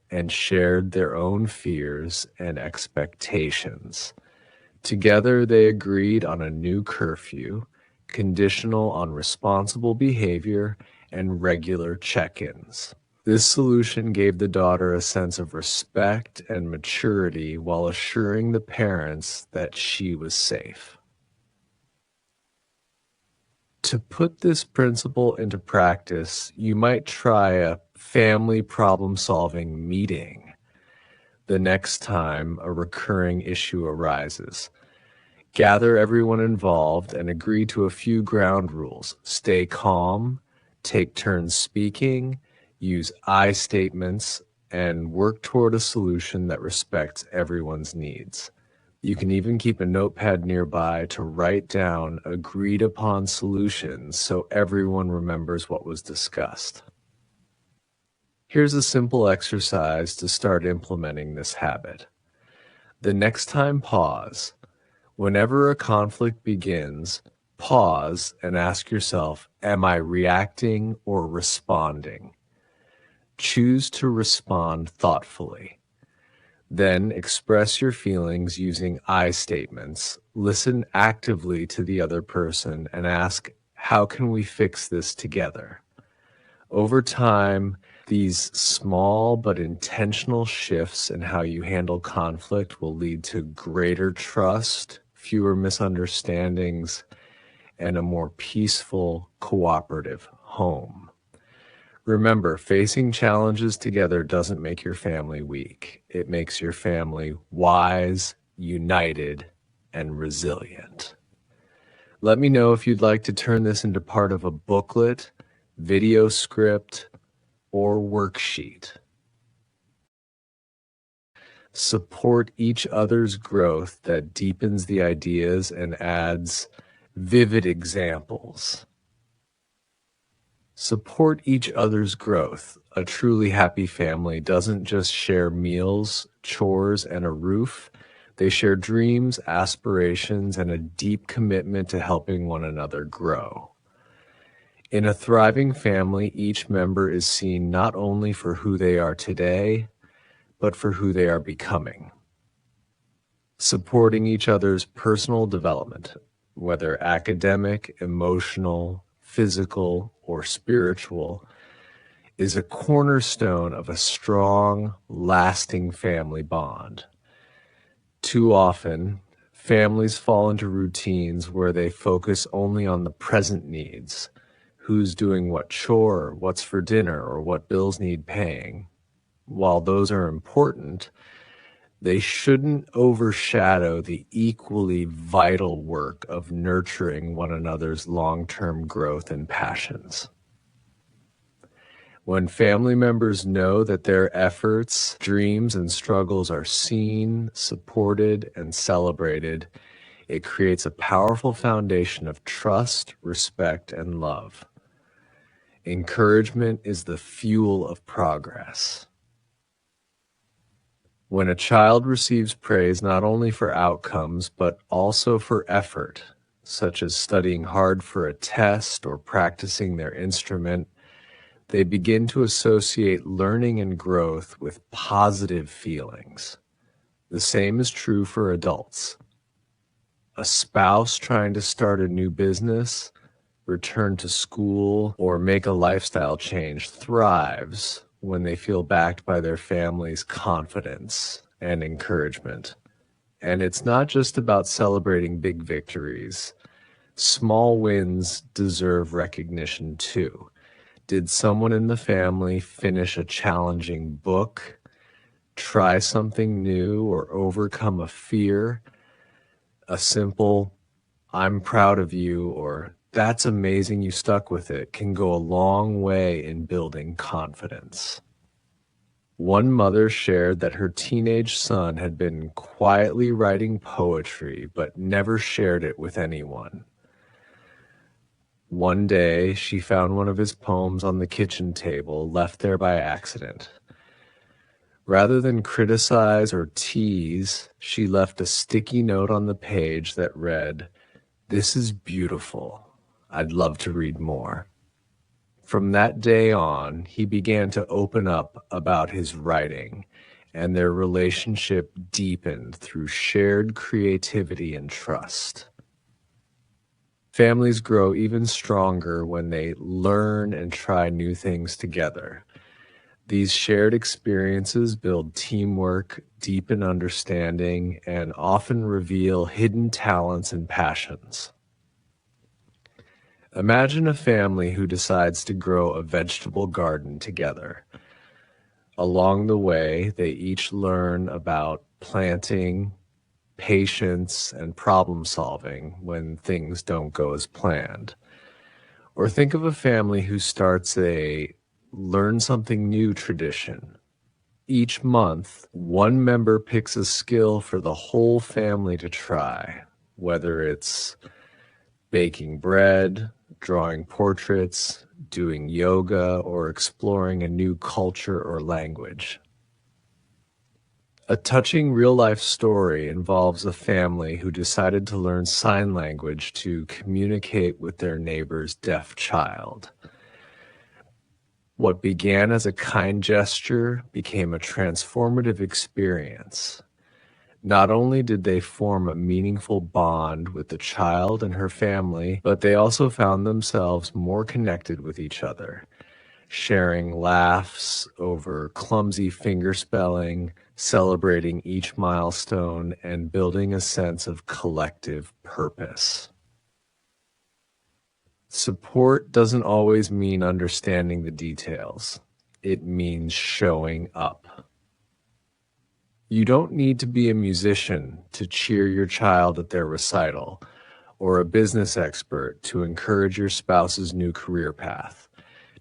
and shared their own fears and expectations. Together, they agreed on a new curfew, conditional on responsible behavior and regular check-ins. This solution gave the daughter a sense of respect and maturity while assuring the parents that she was safe. To put this principle into practice, you might try a family problem-solving meeting the next time a recurring issue arises. Gather everyone involved and agree to a few ground rules. Stay calm, take turns speaking, use I statements, and work toward a solution that respects everyone's needs. You can even keep a notepad nearby to write down agreed upon solutions so everyone remembers what was discussed. Here's a simple exercise to start implementing this habit. The next time, pause. Whenever a conflict begins, pause and ask yourself, am I reacting or responding? Choose to respond thoughtfully. Then express your feelings using I statements. Listen actively to the other person and ask, how can we fix this together? Over time, these small but intentional shifts in how you handle conflict will lead to greater trust, fewer misunderstandings, and a more peaceful, cooperative home. Remember, facing challenges together doesn't make your family weak. It makes your family wise, united, and resilient. Let me know if you'd like to turn this into part of a booklet, video script, or worksheet. Support each other's growth that deepens the ideas and adds vivid examples. Support each other's growth. A truly happy family doesn't just share meals, chores, and a roof. They share dreams, aspirations, and a deep commitment to helping one another grow. In a thriving family, each member is seen not only for who they are today, but for who they are becoming. Supporting each other's personal development, whether academic, emotional, physical, or spiritual, is a cornerstone of a strong, lasting family bond. Too often, families fall into routines where they focus only on the present needs. Who's doing what chore, what's for dinner, or what bills need paying. While those are important, they shouldn't overshadow the equally vital work of nurturing one another's long-term growth and passions. When family members know that their efforts, dreams, and struggles are seen, supported, and celebrated, it creates a powerful foundation of trust, respect, and love. Encouragement is the fuel of progress. When a child receives praise not only for outcomes, but also for effort, such as studying hard for a test or practicing their instrument, they begin to associate learning and growth with positive feelings. The same is true for adults. A spouse trying to start a new business, return to school, or make a lifestyle change thrives when they feel backed by their family's confidence and encouragement. And it's not just about celebrating big victories. Small wins deserve recognition too. Did someone in the family finish a challenging book, try something new, or overcome a fear? A simple, I'm proud of you, or that's amazing you stuck with it, can go a long way in building confidence. One mother shared that her teenage son had been quietly writing poetry but never shared it with anyone. One day, she found one of his poems on the kitchen table, left there by accident. Rather than criticize or tease, she left a sticky note on the page that read, "This is beautiful. I'd love to read more." From that day on, he began to open up about his writing, and their relationship deepened through shared creativity and trust. Families grow even stronger when they learn and try new things together. These shared experiences build teamwork, deepen understanding, and often reveal hidden talents and passions. Imagine a family who decides to grow a vegetable garden together. Along the way, they each learn about planting, patience, and problem solving when things don't go as planned. Or think of a family who starts a learn something new tradition. Each month, one member picks a skill for the whole family to try, whether it's baking bread, drawing portraits, doing yoga, or exploring a new culture or language. A touching real-life story involves a family who decided to learn sign language to communicate with their neighbor's deaf child. What began as a kind gesture became a transformative experience. Not only did they form a meaningful bond with the child and her family, but they also found themselves more connected with each other, sharing laughs over clumsy fingerspelling, celebrating each milestone, and building a sense of collective purpose. Support doesn't always mean understanding the details. It means showing up. You don't need to be a musician to cheer your child at their recital, or a business expert to encourage your spouse's new career path.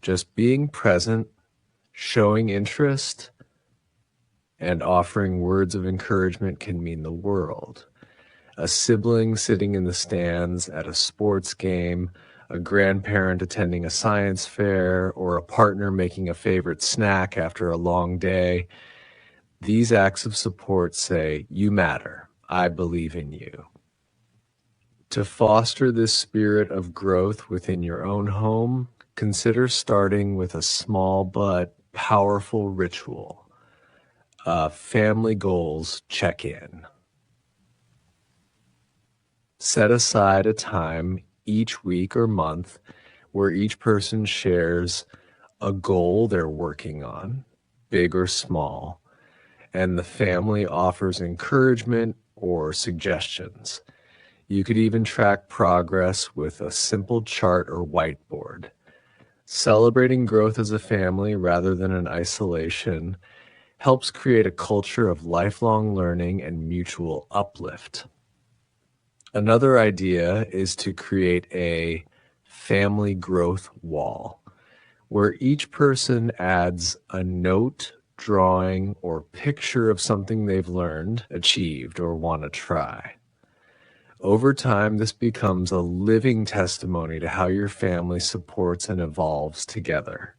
Just being present, showing interest, and offering words of encouragement can mean the world. A sibling sitting in the stands at a sports game, a grandparent attending a science fair, or a partner making a favorite snack after a long day. These acts of support say, "You matter. I believe in you." To foster this spirit of growth within your own home, consider starting with a small but powerful ritual, a family goals check-in. Set aside a time each week or month where each person shares a goal they're working on, big or small, and the family offers encouragement or suggestions. You could even track progress with a simple chart or whiteboard. Celebrating growth as a family rather than in isolation helps create a culture of lifelong learning and mutual uplift. Another idea is to create a family growth wall where each person adds a note, drawing, or picture of something they've learned, achieved, or want to try. Over time, this becomes a living testimony to how your family supports and evolves together.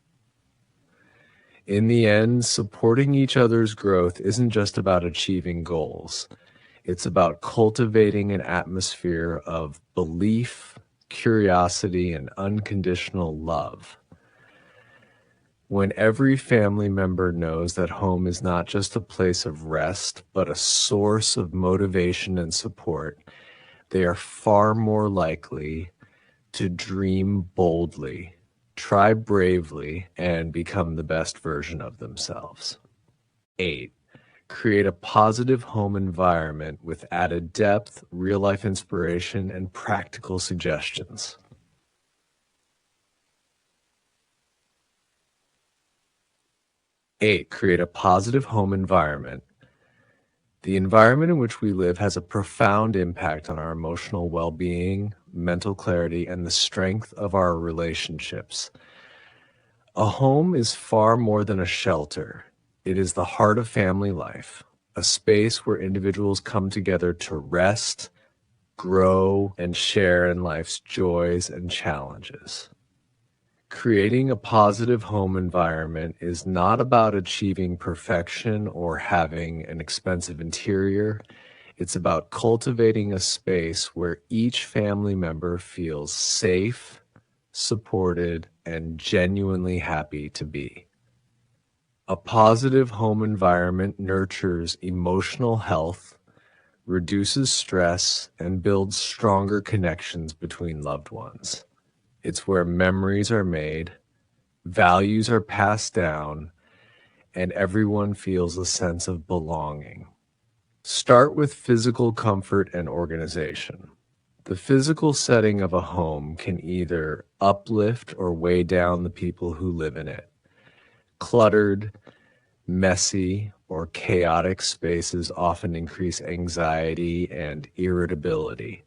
In the end, supporting each other's growth isn't just about achieving goals. It's about cultivating an atmosphere of belief, curiosity, and unconditional love. When every family member knows that home is not just a place of rest, but a source of motivation and support, they are far more likely to dream boldly, try bravely, and become the best version of themselves. 8. Create a positive home environment with added depth, real-life inspiration, and practical suggestions. 8. Create a positive home environment. The environment in which we live has a profound impact on our emotional well-being, mental clarity, and the strength of our relationships. A home is far more than a shelter. It is the heart of family life, a space where individuals come together to rest, grow, and share in life's joys and challenges. Creating a positive home environment is not about achieving perfection or having an expensive interior. It's about cultivating a space where each family member feels safe, supported, and genuinely happy to be. A positive home environment nurtures emotional health, reduces stress, and builds stronger connections between loved ones. It's where memories are made, values are passed down, and everyone feels a sense of belonging. Start with physical comfort and organization. The physical setting of a home can either uplift or weigh down the people who live in it. Cluttered, messy, or chaotic spaces often increase anxiety and irritability,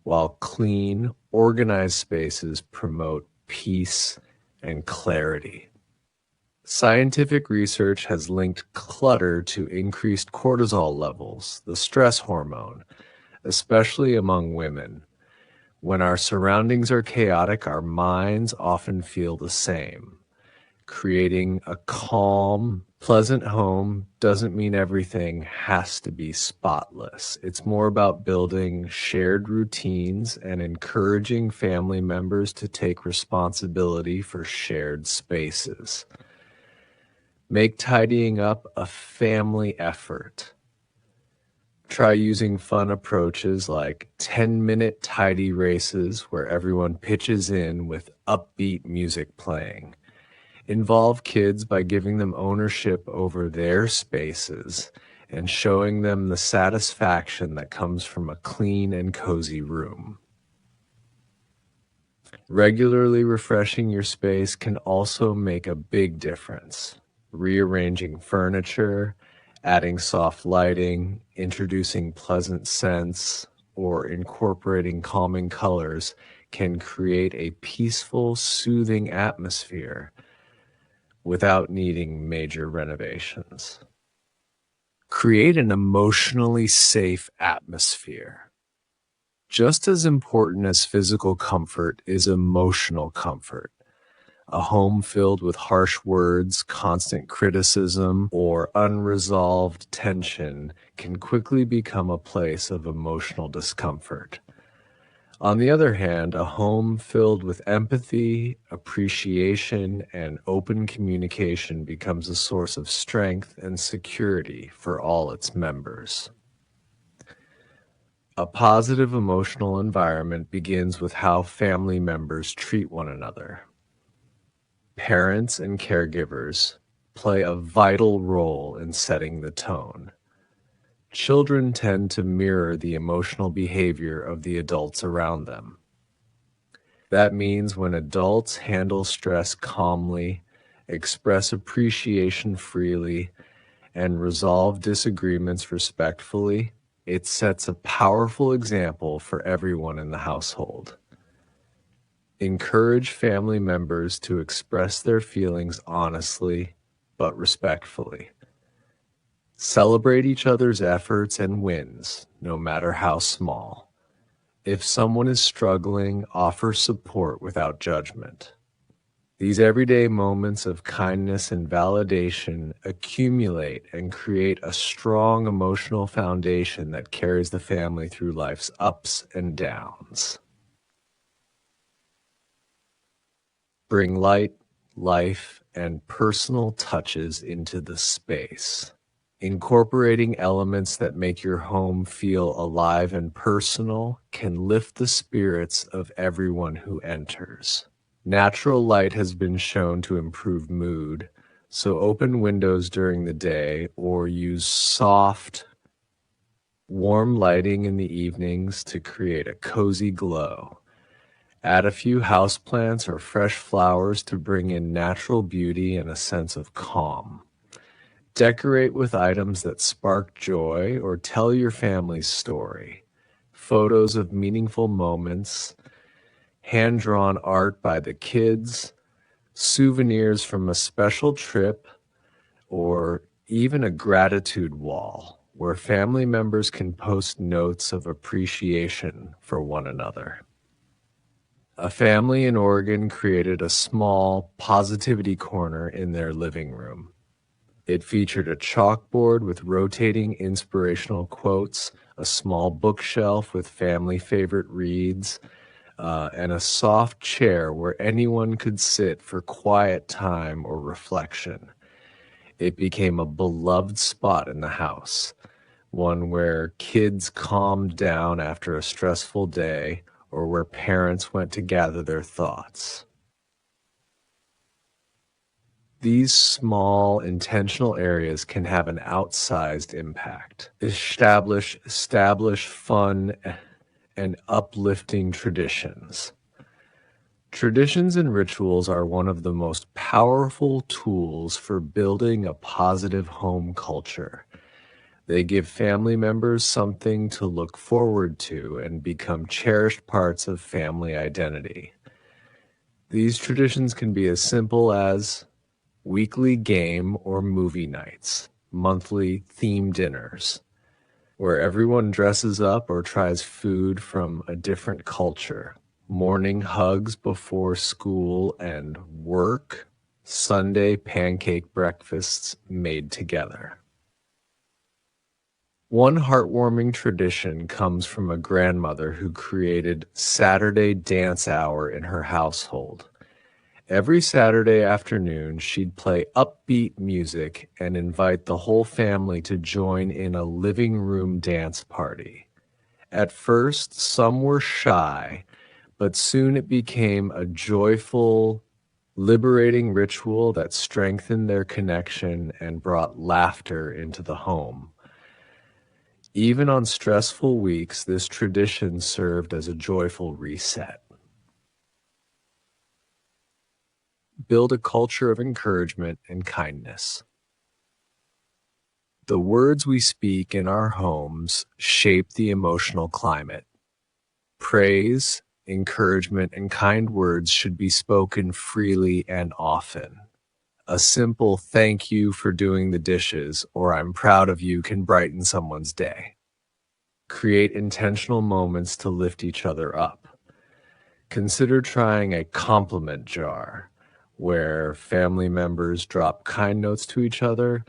while clean, organized spaces promote peace and clarity. Scientific research has linked clutter to increased cortisol levels, the stress hormone, especially among women. When our surroundings are chaotic, our minds often feel the same. Creating a calm, pleasant home doesn't mean everything has to be spotless. It's more about building shared routines and encouraging family members to take responsibility for shared spaces. Make tidying up a family effort. Try using fun approaches like 10-minute tidy races where everyone pitches in with upbeat music playing. Involve kids by giving them ownership over their spaces and showing them the satisfaction that comes from a clean and cozy room. Regularly refreshing your space can also make a big difference. Rearranging furniture, adding soft lighting, introducing pleasant scents, or incorporating calming colors can create a peaceful, soothing atmosphere without needing major renovations. Create an emotionally safe atmosphere. Just as important as physical comfort is emotional comfort. A home filled with harsh words, constant criticism, or unresolved tension can quickly become a place of emotional discomfort. On the other hand, a home filled with empathy, appreciation, and open communication becomes a source of strength and security for all its members. A positive emotional environment begins with how family members treat one another. Parents and caregivers play a vital role in setting the tone. Children tend to mirror the emotional behavior of the adults around them. That means when adults handle stress calmly, express appreciation freely, and resolve disagreements respectfully, it sets a powerful example for everyone in the household. Encourage family members to express their feelings honestly but respectfully. Celebrate each other's efforts and wins, no matter how small. If someone is struggling, offer support without judgment. These everyday moments of kindness and validation accumulate and create a strong emotional foundation that carries the family through life's ups and downs. Bring light, life, and personal touches into the space. Incorporating elements that make your home feel alive and personal can lift the spirits of everyone who enters. Natural light has been shown to improve mood, so open windows during the day or use soft, warm lighting in the evenings to create a cozy glow. Add a few houseplants or fresh flowers to bring in natural beauty and a sense of calm. Decorate with items that spark joy or tell your family's story. Photos of meaningful moments, hand-drawn art by the kids, souvenirs from a special trip, or Even a gratitude wall where family members can post notes of appreciation for one another. A family in Oregon created a small positivity corner in their living room. It featured a chalkboard with rotating inspirational quotes, a small bookshelf with family favorite reads, and a soft chair where anyone could sit for quiet time or reflection. It became a beloved spot in the house, one where kids calmed down after a stressful day or where parents went to gather their thoughts. These small, intentional areas can have an outsized impact. Establish fun and uplifting traditions. Traditions and rituals are one of the most powerful tools for building a positive home culture. They give family members something to look forward to and become cherished parts of family identity. These traditions can be as simple as weekly game or movie nights, monthly theme dinners, where everyone dresses up or tries food from a different culture, morning hugs before school and work, Sunday pancake breakfasts made together. One heartwarming tradition comes from a grandmother who created Saturday dance hour in her household. Every Saturday afternoon, she'd play upbeat music and invite the whole family to join in a living room dance party. At first, some were shy, but soon it became a joyful, liberating ritual that strengthened their connection and brought laughter into the home. Even on stressful weeks, this tradition served as a joyful reset. Build a culture of encouragement and kindness. The words we speak in our homes shape the emotional climate. Praise, encouragement, and kind words should be spoken freely and often. A simple "thank you for doing the dishes" or "I'm proud of you" can brighten someone's day. Create intentional moments to lift each other up. Consider trying a compliment jar, where family members drop kind notes to each other,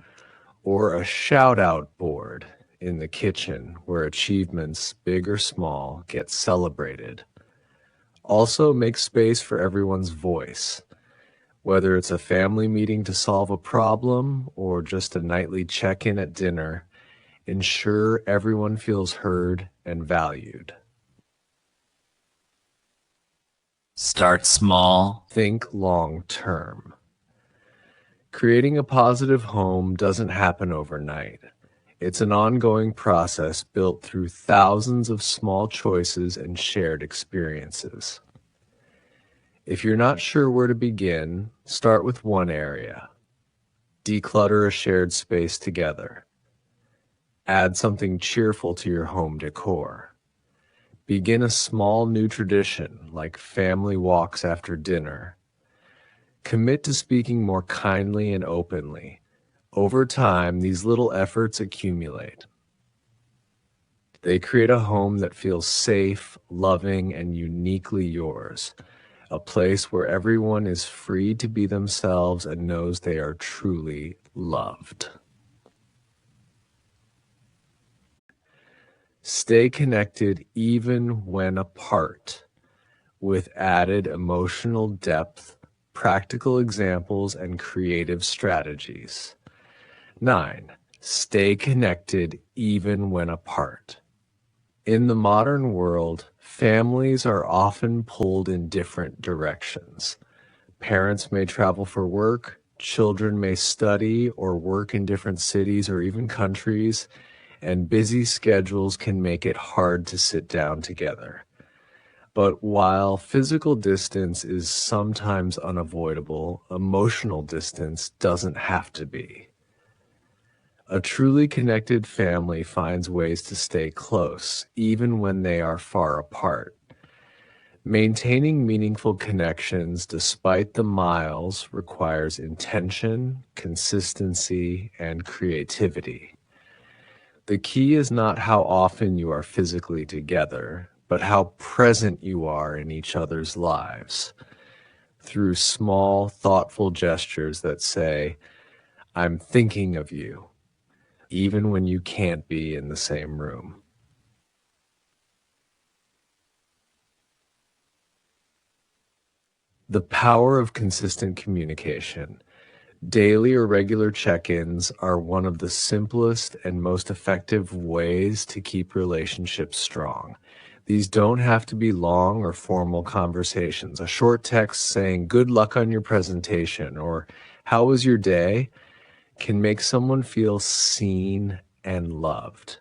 or a shout-out board in the kitchen where achievements, big or small, get celebrated. Also, make space for everyone's voice. Whether it's a family meeting to solve a problem or just a nightly check-in at dinner, ensure everyone feels heard and valued. Start small. Think long term. Creating a positive home doesn't happen overnight. It's an ongoing process built through thousands of small choices and shared experiences. If you're not sure where to begin, start with one area. Declutter a shared space together. Add something cheerful to your home decor. Begin a small new tradition like family walks after dinner. Commit to speaking more kindly and openly. Over time, these little efforts accumulate. They create a home that feels safe, loving, and uniquely yours. A place where everyone is free to be themselves and knows they are truly loved. Stay connected even when apart, with added emotional depth, practical examples, and creative strategies. 9. Stay connected even when apart. In the modern world, families are often pulled in different directions. Parents may travel for work, children may study or work in different cities or even countries, and busy schedules can make it hard to sit down together. But while physical distance is sometimes unavoidable, emotional distance doesn't have to be. A truly connected family finds ways to stay close, even when they are far apart. Maintaining meaningful connections despite the miles requires intention, consistency, and creativity. The key is not how often you are physically together, but how present you are in each other's lives through small, thoughtful gestures that say, I'm thinking of you, even when you can't be in the same room. The power of consistent communication. Daily or regular check-ins are one of the simplest and most effective ways to keep relationships strong. These don't have to be long or formal conversations. A short text saying, good luck on your presentation, or how was your day, can make someone feel seen and loved.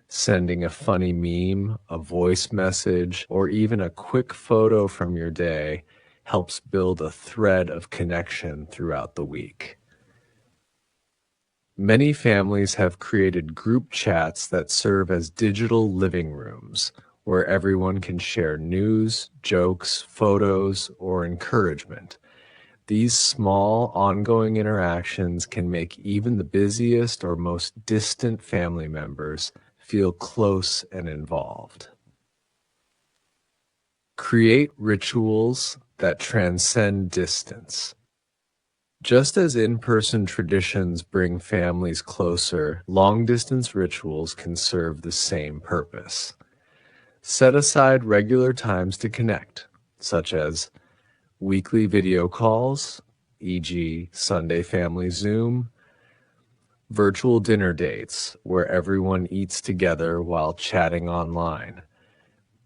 Sending a funny meme, a voice message, or even a quick photo from your day helps build a thread of connection throughout the week. Many families have created group chats that serve as digital living rooms where everyone can share news, jokes, photos, or encouragement. These small, ongoing interactions can make even the busiest or most distant family members feel close and involved. Create rituals that transcend distance. Just as in-person traditions bring families closer, long-distance rituals can serve the same purpose. Set aside regular times to connect, such as weekly video calls, e.g., Sunday Family Zoom, virtual dinner dates where everyone eats together while chatting online,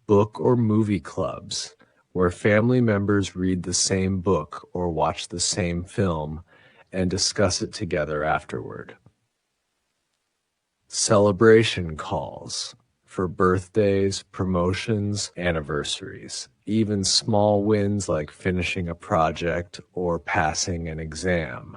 book or movie clubs where family members read the same book or watch the same film and discuss it together afterward. Celebration calls for birthdays, promotions, anniversaries, even small wins like finishing a project or passing an exam.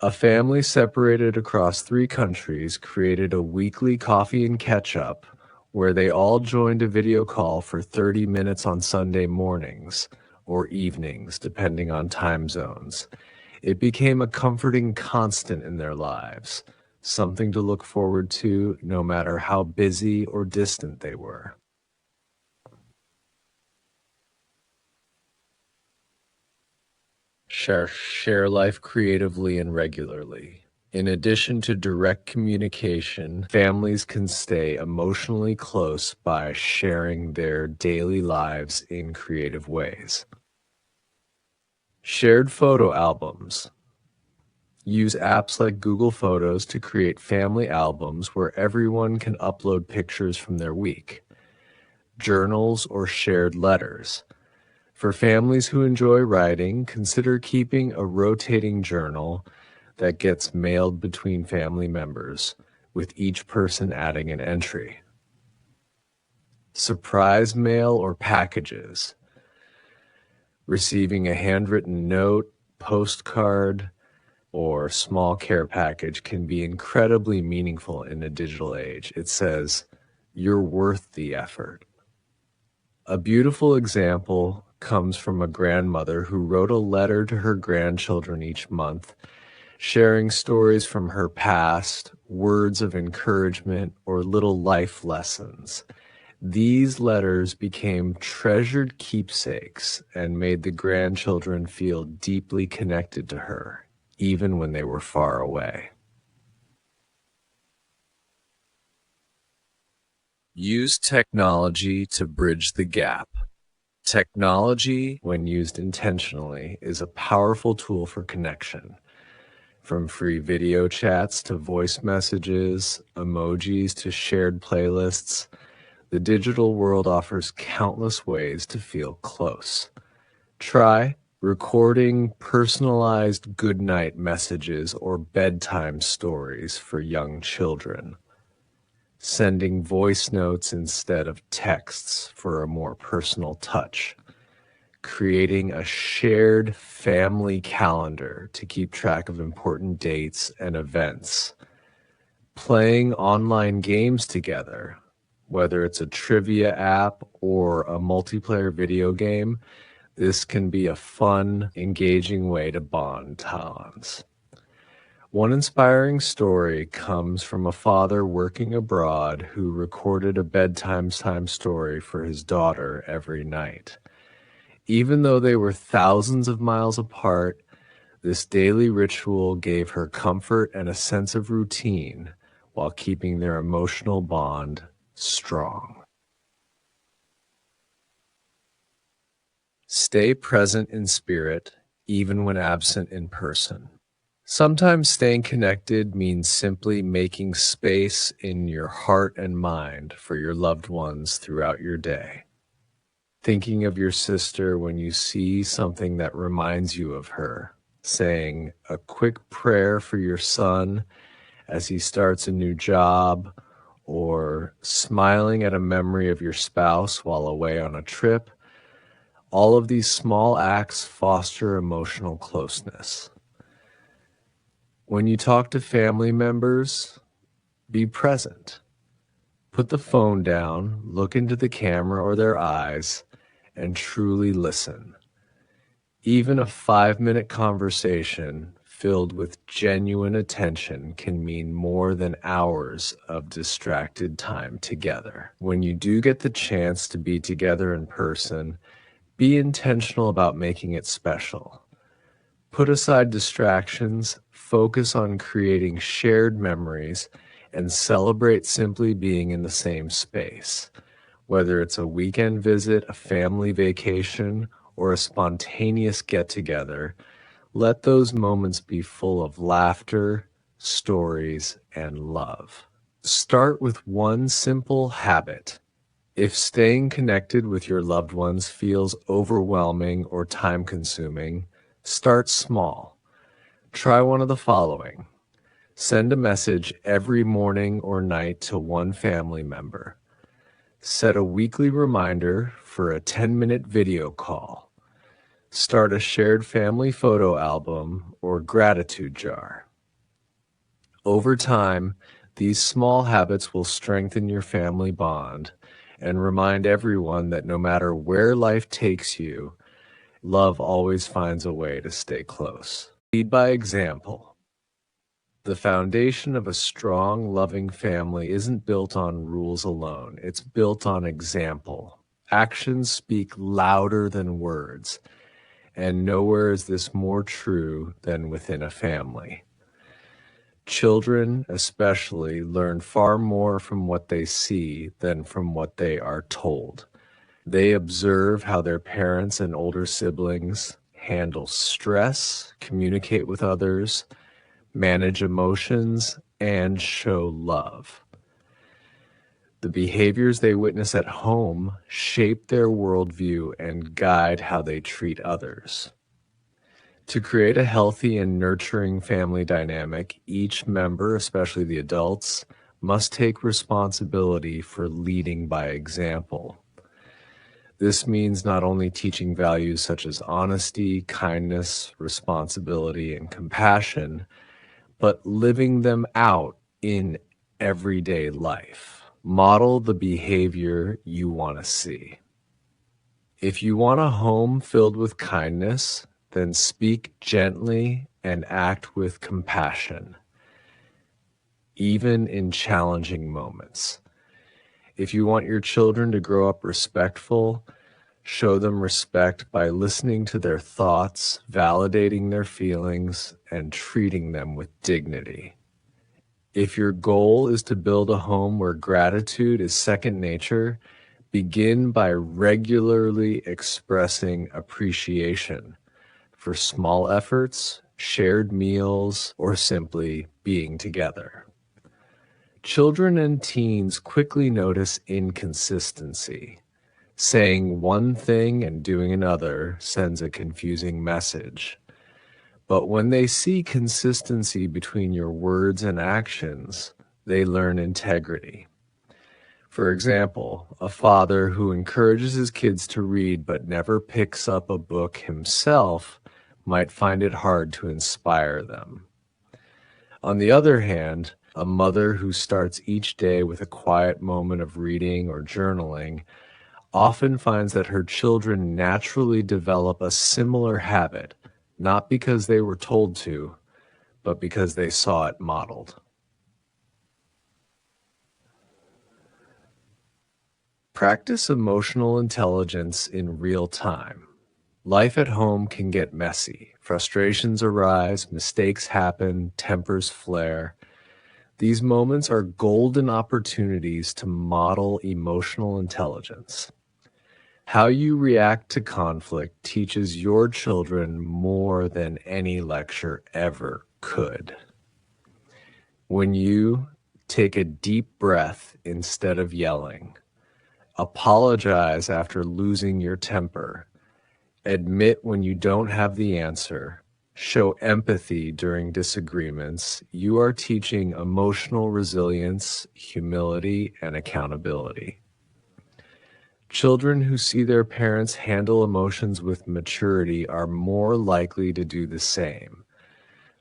A family separated across 3 countries created a weekly coffee and catch-up where they all joined a video call for 30 minutes on Sunday mornings or evenings, depending on time zones. It became a comforting constant in their lives, something to look forward to no matter how busy or distant they were. Share life creatively and regularly. In addition to direct communication, families can stay emotionally close by sharing their daily lives in creative ways. Shared photo albums. Use apps like Google Photos to create family albums where everyone can upload pictures from their week. Journals or shared letters. For families who enjoy writing, consider keeping a rotating journal that gets mailed between family members, with each person adding an entry. Surprise mail or packages. Receiving a handwritten note, postcard, or small care package can be incredibly meaningful in a digital age. It says, "You're worth the effort." A beautiful example comes from a grandmother who wrote a letter to her grandchildren each month, sharing stories from her past, words of encouragement, or little life lessons. These letters became treasured keepsakes and made the grandchildren feel deeply connected to her, even when they were far away. Use technology to bridge the gap. Technology, when used intentionally, is a powerful tool for connection. From free video chats to voice messages, emojis to shared playlists, the digital world offers countless ways to feel close. Try recording personalized goodnight messages or bedtime stories for young children. Sending voice notes instead of texts for a more personal touch. Creating a shared family calendar to keep track of important dates and events. Playing online games together, Whether it's a trivia app or a multiplayer video game, this can be a fun, engaging way to bond bonds. One inspiring story comes from a father working abroad who recorded a bedtime time story for his daughter every night. Even though they were thousands of miles apart, this daily ritual gave her comfort and a sense of routine while keeping their emotional bond strong. Stay present in spirit, even when absent in person. Sometimes staying connected means simply making space in your heart and mind for your loved ones throughout your day. Thinking of your sister when you see something that reminds you of her, saying a quick prayer for your son as he starts a new job, or smiling at a memory of your spouse while away on a trip. All of these small acts foster emotional closeness. When you talk to family members, be present. Put the phone down, look into the camera or their eyes, and truly listen. Even a 5-minute conversation filled with genuine attention can mean more than hours of distracted time together. When you do get the chance to be together in person, be intentional about making it special. Put aside distractions, focus on creating shared memories, and celebrate simply being in the same space. Whether it's a weekend visit, a family vacation, or a spontaneous get-together, let those moments be full of laughter, stories, and love. Start with one simple habit. If staying connected with your loved ones feels overwhelming or time-consuming, start small. Try one of the following. Send a message every morning or night to one family member. Set a weekly reminder for a 10-minute video call. Start a shared family photo album or gratitude jar. Over time, these small habits will strengthen your family bond and remind everyone that no matter where life takes you, love always finds a way to stay close. Lead by example. The foundation of a strong, loving family isn't built on rules alone. It's built on example. Actions speak louder than words, and nowhere is this more true than within a family. Children, especially, learn far more from what they see than from what they are told. They observe how their parents and older siblings handle stress, communicate with others, manage emotions, and show love. The behaviors they witness at home shape their worldview and guide how they treat others. To create a healthy and nurturing family dynamic, each member, especially the adults, must take responsibility for leading by example. This means not only teaching values such as honesty, kindness, responsibility, and compassion, but living them out in everyday life. Model the behavior you want to see. If you want a home filled with kindness, then speak gently and act with compassion, even in challenging moments. If you want your children to grow up respectful, show them respect by listening to their thoughts, validating their feelings, and treating them with dignity. If your goal is to build a home where gratitude is second nature, begin by regularly expressing appreciation for small efforts, shared meals, or simply being together. Children and teens quickly notice inconsistency. Saying one thing and doing another sends a confusing message. But when they see consistency between your words and actions, they learn integrity. For example, a father who encourages his kids to read but never picks up a book himself might find it hard to inspire them. On the other hand, A mother who starts each day with a quiet moment of reading or journaling often finds that her children naturally develop a similar habit, not because they were told to, but because they saw it modeled. Practice emotional intelligence in real time. Life at home can get messy. Frustrations arise, mistakes happen, tempers flare. These moments are golden opportunities to model emotional intelligence. How you react to conflict teaches your children more than any lecture ever could. When you take a deep breath instead of yelling, apologize after losing your temper, admit when you don't have the answer, show empathy during disagreements, you are teaching emotional resilience, humility, and accountability. Children who see their parents handle emotions with maturity are more likely to do the same.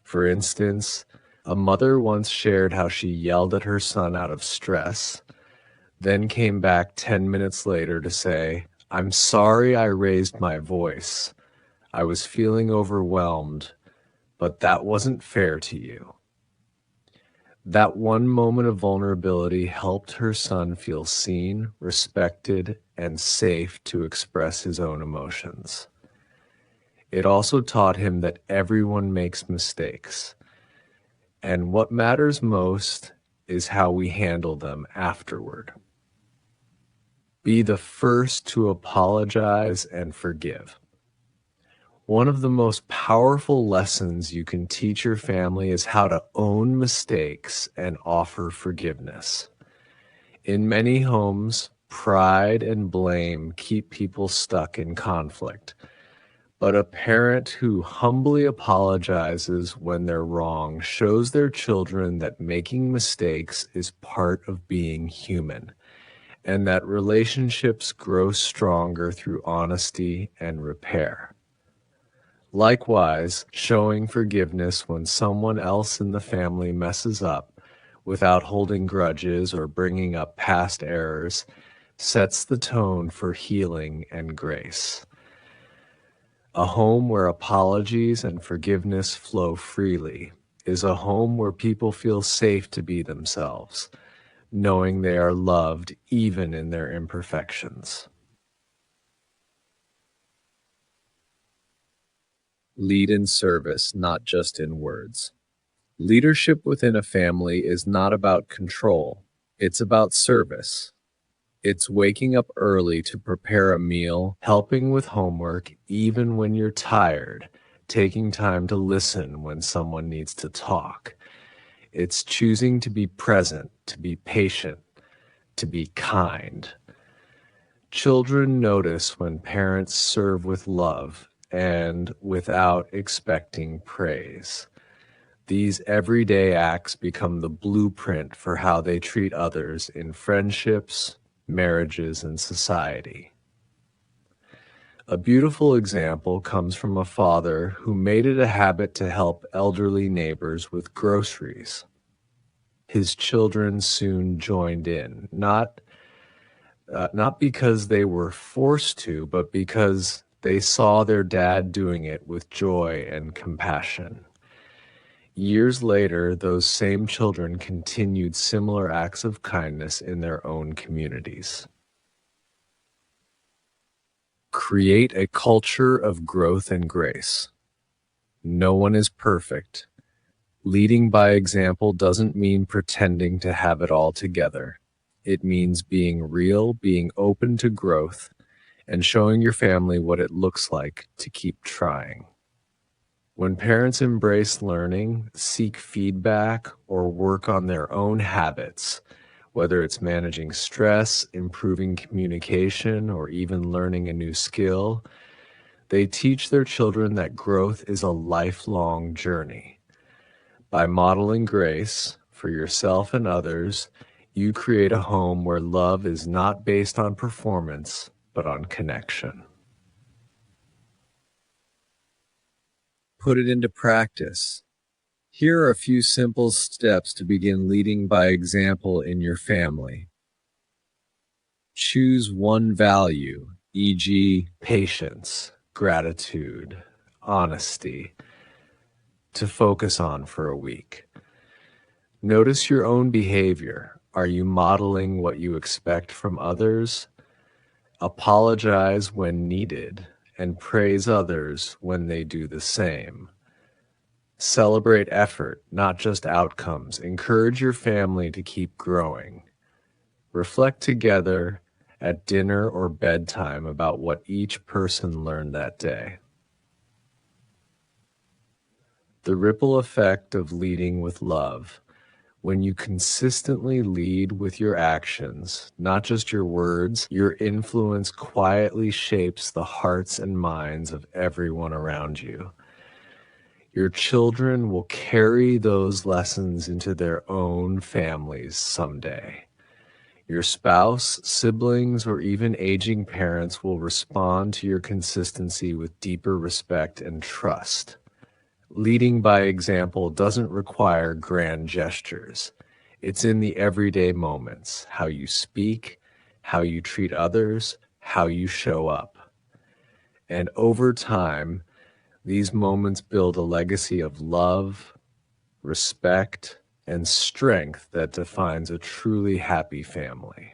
For instance, a mother once shared how she yelled at her son out of stress, then came back 10 minutes later to say, "I'm sorry I raised my voice. I was feeling overwhelmed, but that wasn't fair to you." That one moment of vulnerability helped her son feel seen, respected, and safe to express his own emotions. It also taught him that everyone makes mistakes, and what matters most is how we handle them afterward. Be the first to apologize and forgive. One of the most powerful lessons you can teach your family is how to own mistakes and offer forgiveness. In many homes, pride and blame keep people stuck in conflict. But a parent who humbly apologizes when they're wrong shows their children that making mistakes is part of being human, and that relationships grow stronger through honesty and repair. Likewise, showing forgiveness when someone else in the family messes up without holding grudges or bringing up past errors sets the tone for healing and grace. A home where apologies and forgiveness flow freely is a home where people feel safe to be themselves, knowing they are loved even in their imperfections. Lead in service, not just in words. Leadership within a family is not about control, it's about service. It's waking up early to prepare a meal, helping with homework even when you're tired, taking time to listen when someone needs to talk. It's choosing to be present, to be patient, to be kind. Children notice when parents serve with love and without expecting praise. These everyday acts become the blueprint for how they treat others in friendships, marriages, and society. A beautiful example comes from a father who made it a habit to help elderly neighbors with groceries. His children soon joined in, not because they were forced to, but because they saw their dad doing it with joy and compassion. Years later, those same children continued similar acts of kindness in their own communities. Create a culture of growth and grace. No one is perfect. Leading by example doesn't mean pretending to have it all together. It means being real, being open to growth, and showing your family what it looks like to keep trying. When parents embrace learning, seek feedback, or work on their own habits, whether it's managing stress, improving communication, or even learning a new skill, they teach their children that growth is a lifelong journey. By modeling grace for yourself and others, you create a home where love is not based on performance, but on connection. Put it into practice. Here are a few simple steps to begin leading by example in your family. Choose one value, e.g., patience, gratitude, honesty, to focus on for a week. Notice your own behavior. Are you modeling what you expect from others? Apologize when needed and praise others when they do the same. Celebrate effort, not just outcomes. Encourage your family to keep growing. Reflect together at dinner or bedtime about what each person learned that day. The ripple effect of leading with love. When you consistently lead with your actions, not just your words, your influence quietly shapes the hearts and minds of everyone around you. Your children will carry those lessons into their own families someday. Your spouse, siblings, or even aging parents will respond to your consistency with deeper respect and trust. Leading by example doesn't require grand gestures. It's in the everyday moments, how you speak, how you treat others, how you show up. And over time, these moments build a legacy of love, respect, and strength that defines a truly happy family.